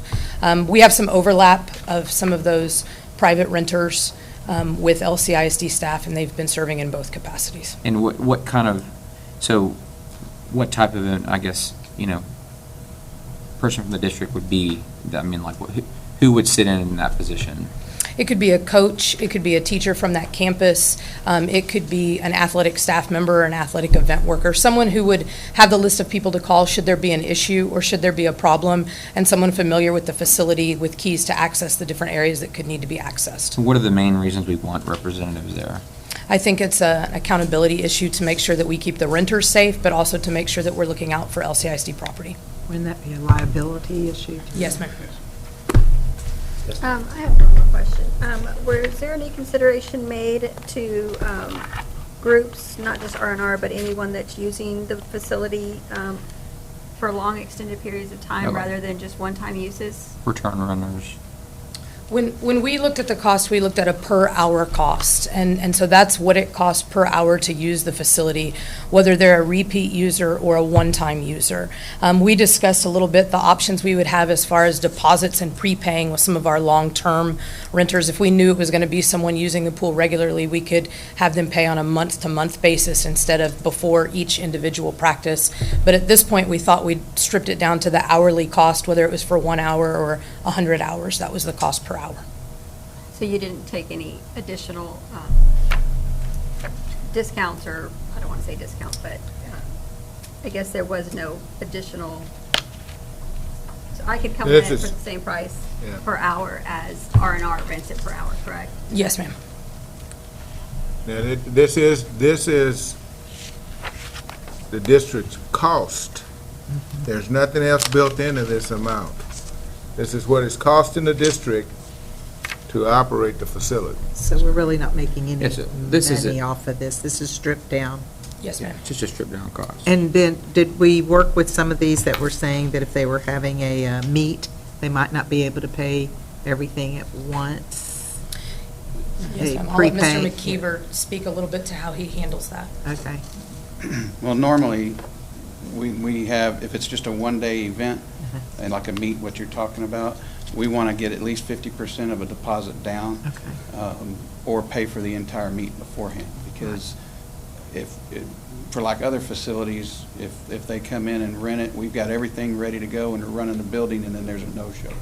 we have some overlap of some of those private renters with LCISD staff, and they've been serving in both capacities. And what kind of, so what type of, I guess, person from the district would be, I mean, like, who would sit in that position? It could be a coach, it could be a teacher from that campus, it could be an athletic staff member, an athletic event worker, someone who would have the list of people to call should there be an issue or should there be a problem, and someone familiar with the facility with keys to access the different areas that could need to be accessed. What are the main reasons we want representatives there? I think it's an accountability issue to make sure that we keep the renters safe, but also to make sure that we're looking out for LCISD property. Wouldn't that be a liability issue? Yes, ma'am. I have one more question. Was there any consideration made to groups, not just R&R, but anyone that's using the facility for long extended periods of time Okay. rather than just one-time uses? Return runners. When we looked at the cost, we looked at a per-hour cost, and so that's what it costs per hour to use the facility, whether they're a repeat user or a one-time user. We discussed a little bit the options we would have as far as deposits and prepaying with some of our long-term renters. If we knew it was going to be someone using the pool regularly, we could have them pay on a month-to-month basis instead of before each individual practice. But at this point, we thought we'd stripped it down to the hourly cost, whether it was for 1 hour or 100 hours. That was the cost per hour. So you didn't take any additional discounts, or I don't want to say discounts, but I guess there was no additional. So I could come in for the same price per hour as R&R rents it per hour, correct? Yes, ma'am. Now, this is the district's cost. There's nothing else built into this amount. This is what it's costing the district to operate the facility. So we're really not making any Yes, this is money it. off of this. This is stripped down. Yes, ma'am. Just a stripped down cost. And then, did we work with some of these that were saying that if they were having a meet, they might not be able to pay everything at once? Yes, They ma'am. I'll let Mr. prepay. McKeever speak a little bit to how he handles that. Okay. Well, normally, we have, if it's just a one-day event, and like a meet, what you're talking about, we want to get at least 50% of a deposit down. Okay. Or pay for the entire meet beforehand, because for like other facilities, if they come in and rent it, we've got everything ready to go and they're running the building, and then there's a no-show.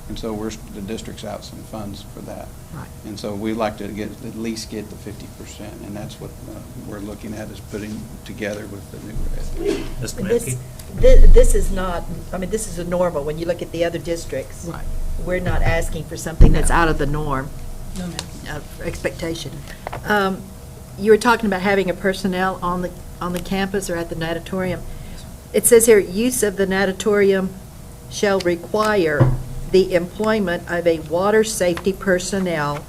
And so the district's out some funds for that. Right. And so we like to at least get the 50%, and that's what we're looking at, is putting together with the new red. Mr. Mackey? This is not, I mean, this is a normal, when you look at the other districts. Right. We're not asking for something that's out of the norm, No, ma'am. expectation. You were talking about having a personnel on the campus or at the natatorium. It says here, use of the natatorium shall require the employment of a water safety personnel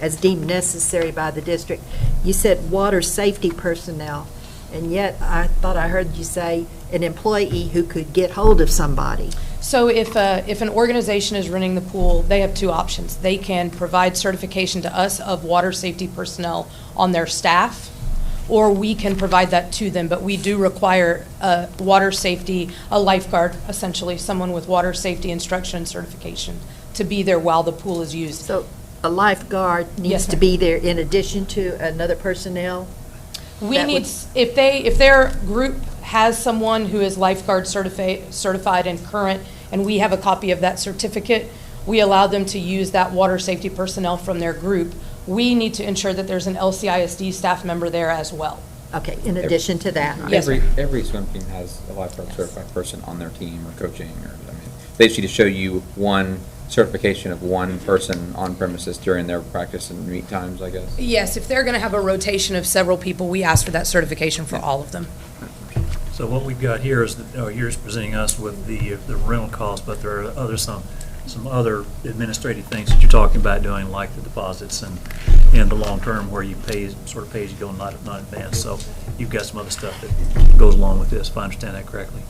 as deemed necessary by the district. You said water safety personnel, and yet I thought I heard you say an employee who could get hold of somebody. So if an organization is running the pool, they have two options. They can provide certification to us of water safety personnel on their staff, or we can provide that to them, but we do require water safety, a lifeguard, essentially, someone with water safety instruction and certification to be there while the pool is used. So a lifeguard Yes, needs to ma'am. be there in addition to another personnel? We That need, would- if their group has someone who is lifeguard certified and current, and we have a copy of that certificate, we allow them to use that water safety personnel from their group. We need to ensure that there's an LCISD staff member there as well. Okay, in addition to that. Yes, ma'am. Every swim team has a lifeguard certified person on their team or coaching, or, I mean, they just need to show you one certification of one person on premises during their practice and meet times, I guess. Yes, if they're going to have a rotation of several people, we ask for that certification for all of them. So what we've got here is, you're just presenting us with the rental cost, but there are some other administrative things that you're talking about doing, like the deposits and the long-term where you pay, sort of pay as you go, not advance. So you've got some other stuff that goes along with this, if I understand that correctly.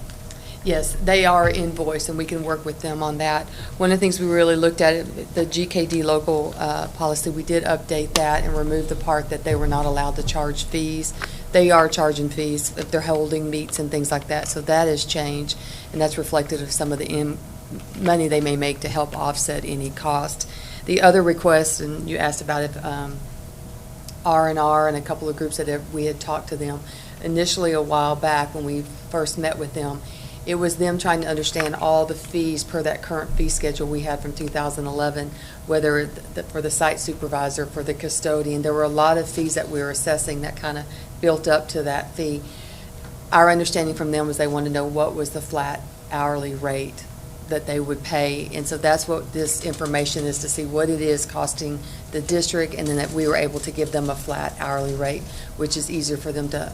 Yes, they are invoiced, and we can work with them on that. One of the things we really looked at, the GKD local policy, we did update that and remove the part that they were not allowed to charge fees. They are charging fees if they're holding meets and things like that, so that has changed, and that's reflected of some of the money they may make to help offset any cost. The other request, and you asked about if R&R and a couple of groups that we had talked to them, initially a while back when we first met with them, it was them trying to understand all the fees per that current fee schedule we had from 2011, whether for the site supervisor, for the custodian. There were a lot of fees that we were assessing that kind of built up to that fee. Our understanding from them was they wanted to know what was the flat hourly rate that they would pay. And so that's what this information is, to see what it is costing the district, and then that we were able to give them a flat hourly rate, which is easier for them to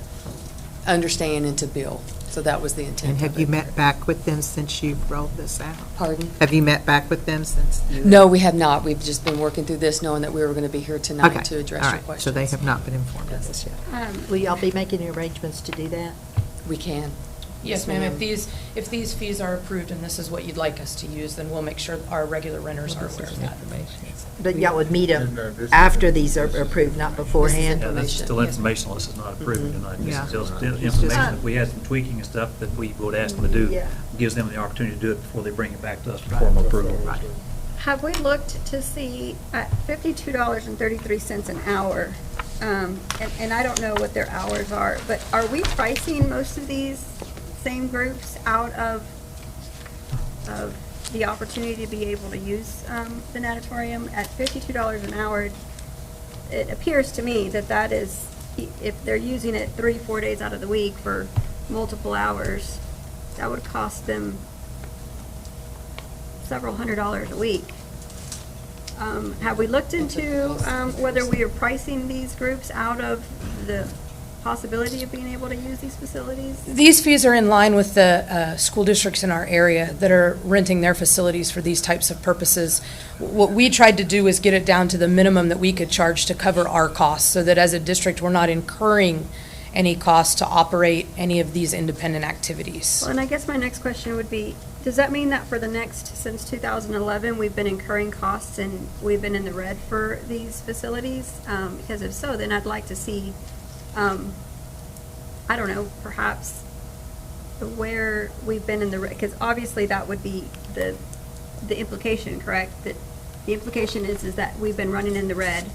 understand and to bill. So that was the intent. And have you met back with them since you rolled this out? Pardon? Have you met back with them since? No, we have not. We've just been working through this, knowing that we were going to be here tonight Okay. to address All your right. questions. So they have not been informed of this yet. Will y'all be making arrangements to do that? We can. Yes, ma'am. If these fees are approved and this is what you'd like us to use, then we'll make sure our regular renters are aware of that. But y'all would meet them after these are approved, not beforehand? Yeah, this is still informational, this is not approved tonight. This Yeah. is just information. If we had some tweaking and stuff that we would ask them to do, Yeah. gives them the opportunity to do it before they bring it back to us for formal approval. Have we looked to see at $52.33 an hour, and I don't know what their hours are, but are we pricing most of these same groups out of the opportunity to be able to use the natatorium at $52 an hour? It appears to me that that is, if they're using it 3-4 days out of the week for multiple hours, that would cost them several $100s a week. Have we looked into whether we are pricing these groups out of the possibility of being able to use these facilities? These fees are in line with the school districts in our area that are renting their facilities for these types of purposes. What we tried to do is get it down to the minimum that we could charge to cover our costs, so that as a district, we're not incurring any cost to operate any of these independent activities. Well, and I guess my next question would be, does that mean that for the next, since 2011, we've been incurring costs and we've been in the red for these facilities? Because if so, then I'd like to see, I don't know, perhaps where we've been in the red, because obviously that would be the implication, correct? That the implication is that we've been running in the red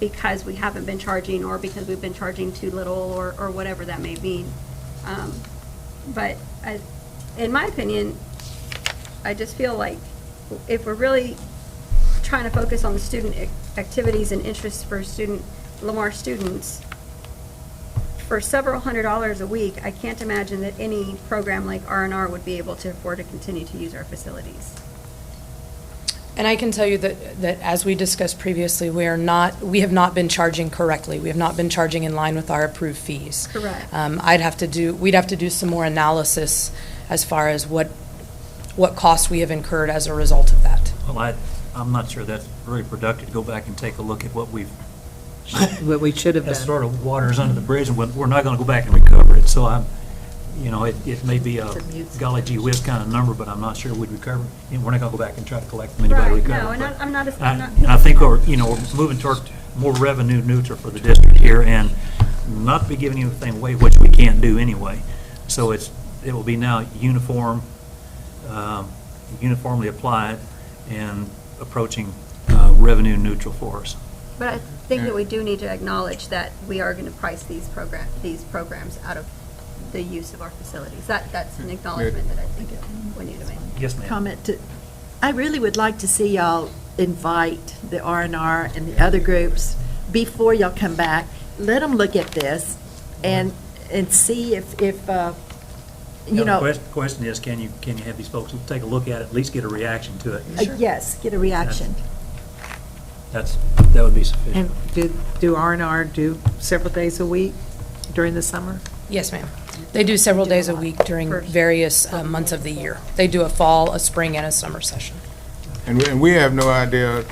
because we haven't been charging, or because we've been charging too little, or whatever that may mean. But in my opinion, I just feel like if we're really trying to focus on the student activities and interests for Lamar students, for several $100s a week, I can't imagine that any program like R&R would be able to afford to continue to use our facilities. And I can tell you that as we discussed previously, we have not been charging correctly. We have not been charging in line with our approved fees. Correct. We'd have to do some more analysis as far as what costs we have incurred as a result of that. Well, I'm not sure that's very productive to go back and take a look at what we should have That done. sort of waters under the bridge, and we're not going to go back and recover it. So it may be a golly gee whiz kind of number, but I'm not sure we'd recover. And we're not going to go back and try to collect from anybody to Right, recover. no, and But I'm not. And I think we're moving toward more revenue neutral for the district here, and not be giving anything away, which we can't do anyway. So it will be now uniformly applied and approaching revenue neutral for us. But I think that we do need to acknowledge that we are going to price these programs out of the use of our facilities. That's an acknowledgement that I think we need to make. Yes, ma'am. Comment to, I really would like to see y'all invite the R&R and the other groups before y'all come back. Let them look at this and see if The question is, can you have these folks take a look at it, at least get a reaction to it? Yes, get a reaction. That would be sufficient. And do R&R do several days a week during the summer? Yes, ma'am. They do several days a week during various months of the year. They do a fall, a spring, and a summer session. And we have no idea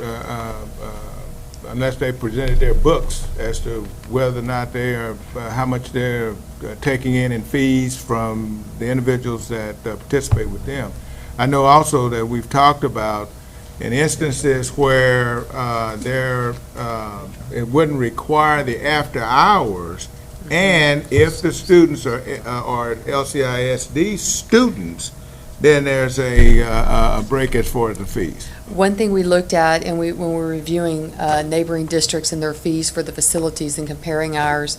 unless they presented their books as to whether or not they are, how much they're taking in fees from the individuals that participate with them. I know also that we've talked about in instances where it wouldn't require the after hours, and if the students are LCISD students, then there's a break as far as the fees. One thing we looked at, and when we were reviewing neighboring districts and their fees for the facilities and comparing ours,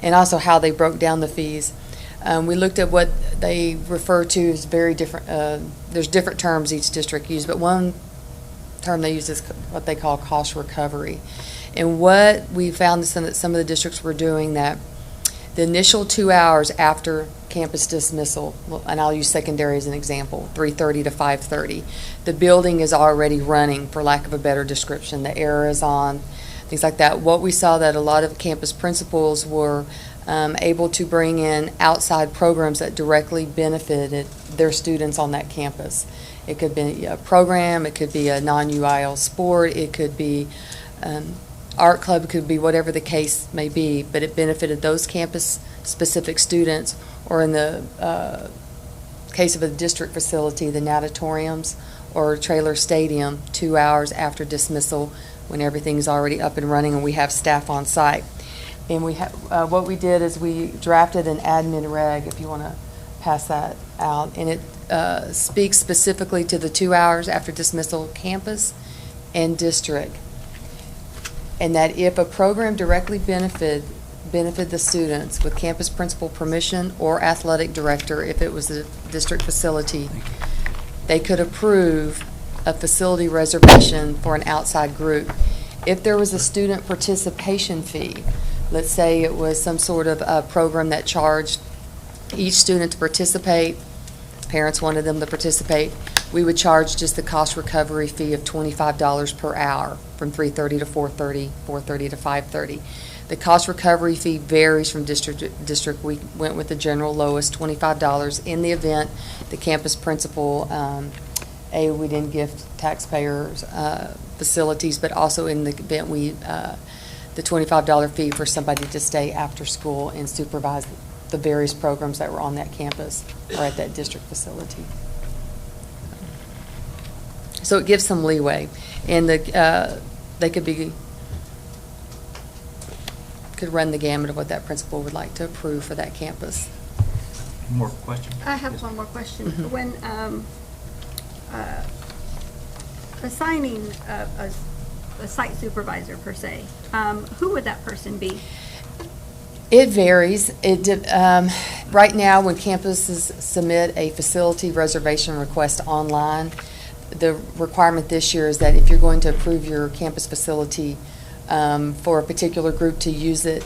and also how they broke down the fees, we looked at what they refer to as very different, there's different terms each district uses, but one term they use is what they call cost recovery. And what we found is that some of the districts were doing that the initial 2 hours after campus dismissal, and I'll use secondary as an example, 3:30 to 5:30, the building is already running, for lack of a better description. The air is on, things like that. What we saw that a lot of campus principals were able to bring in outside programs that directly benefited their students on that campus. It could be a program, it could be a non-UIL sport, it could be art club, it could be whatever the case may be, but it benefited those campus-specific students, or in the case of a district facility, the natatoriums or trailer stadium, 2 hours after dismissal when everything's already up and running and we have staff on site. And we what we did is we drafted an admin reg, if you want to pass that out, and it speaks specifically to the 2 hours after dismissal campus and district. And that if a program directly benefit the students with campus principal permission or athletic director, if it was a district facility, they could approve a facility reservation for an outside group. If there was a student participation fee, let's say it was some sort of a program that charged each student to participate, parents wanted them to participate, we would charge just the cost recovery fee of $25 per hour from 3:30 to 4:30, 4:30 to 5:30. The cost recovery fee varies from district to district. We went with the general lowest, $25. In the event the campus principal, we didn't give taxpayers facilities, but also in the event the $25 fee for somebody to stay after school and supervise the various programs that were on that campus or at that district facility. So it gives some leeway, and they could run the gamut of what that principal would like to approve for that campus. More questions? I have one more question. When assigning a site supervisor per se, who would that person be? It varies. Right now, when campuses submit a facility reservation request online, the requirement this year is that if you're going to approve your campus facility for a particular group to use it,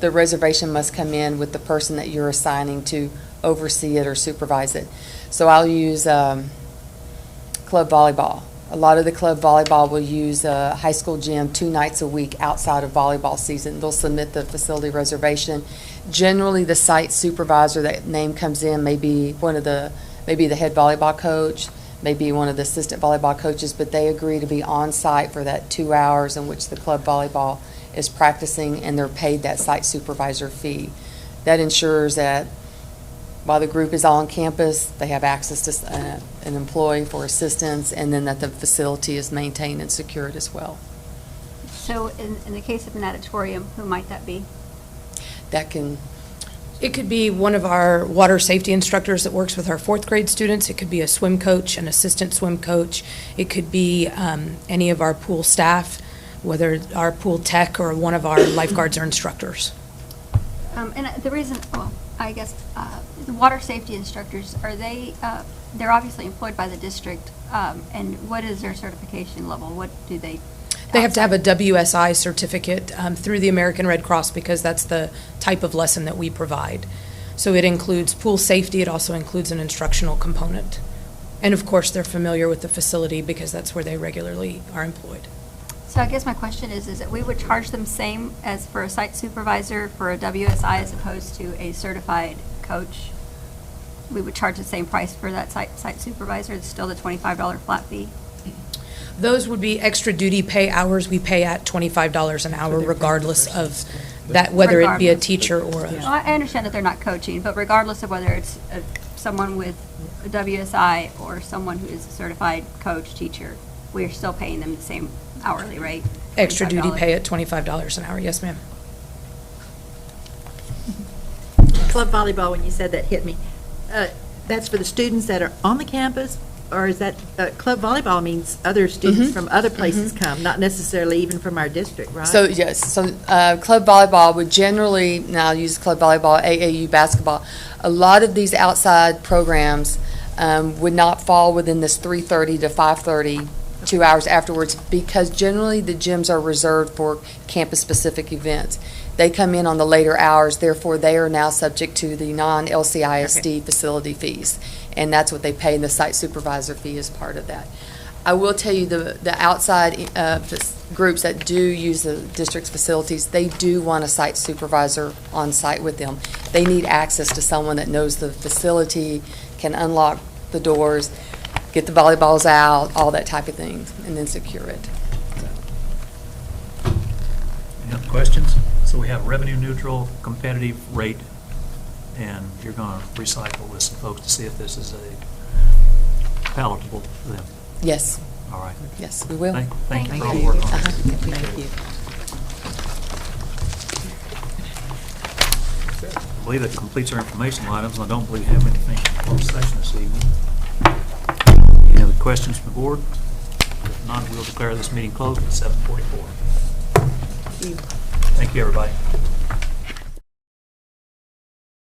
the reservation must come in with the person that you're assigning to oversee it or supervise it. So I'll use club volleyball. A lot of the club volleyball will use a high school gym 2 nights a week outside of volleyball season. They'll submit the facility reservation. Generally, the site supervisor, that name comes in, maybe the head volleyball coach, maybe one of the assistant volleyball coaches, but they agree to be on site for that 2 hours in which the club volleyball is practicing, and they're paid that site supervisor fee. That ensures that while the group is on campus, they have access to an employee for assistance, and then that the facility is maintained and secured as well. So in the case of an auditorium, who might that be? It could be one of our water safety instructors that works with our 4th grade students. It could be a swim coach, an assistant swim coach. It could be any of our pool staff, whether our pool tech or one of our lifeguards or instructors. And the reason, I guess, the water safety instructors, are they, they're obviously employed by the district, and what is their certification level? What do they? They have to have a WSI certificate through the American Red Cross, because that's the type of lesson that we provide. So it includes pool safety. It also includes an instructional component. And of course, they're familiar with the facility because that's where they regularly are employed. So I guess my question is that we would charge them same as for a site supervisor for a WSI as opposed to a certified coach? We would charge the same price for that site supervisor. It's still the $25 flat fee? Those would be extra duty pay hours. We pay at $25 an hour regardless of that, whether it be a Regardless. teacher or Well, a, I understand that they're not coaching, but regardless of whether it's someone with a WSI or someone who is a certified coach, teacher, we're still paying them the same hourly rate. extra duty $25. pay at $25 an hour. Yes, ma'am. Club volleyball, when you said that, hit me. That's for the students that are on the campus, or is that, club volleyball means other students from other places come, not necessarily even from our district, right? So, yes, so club volleyball would generally, now I'll use club volleyball, AAU basketball. A lot of these outside programs would not fall within this 3:30 to 5:30, 2 hours afterwards, because generally the gyms are reserved for campus-specific events. They come in on the later hours, therefore they are now subject to the non-LCISD facility fees. And that's what they pay, and the site supervisor fee is part of that. I will tell you, the outside groups that do use the district's facilities, they do want a site supervisor on site with them. They need access to someone that knows the facility, can unlock the doors, get the volleyballs out, all that type of thing, and then secure it. Any other questions? So we have revenue neutral, competitive rate, and you're going to recycle with some folks to see if this is a palatable to them. Yes, All right. yes, we will. Thank you for all Thank the work on Uh-huh. this. Thank you. I believe that completes our informational items, and I don't believe we have anything in closed session this evening. Any other questions from the board? If not, we'll declare this meeting closed at 7:44. Thank you, everybody.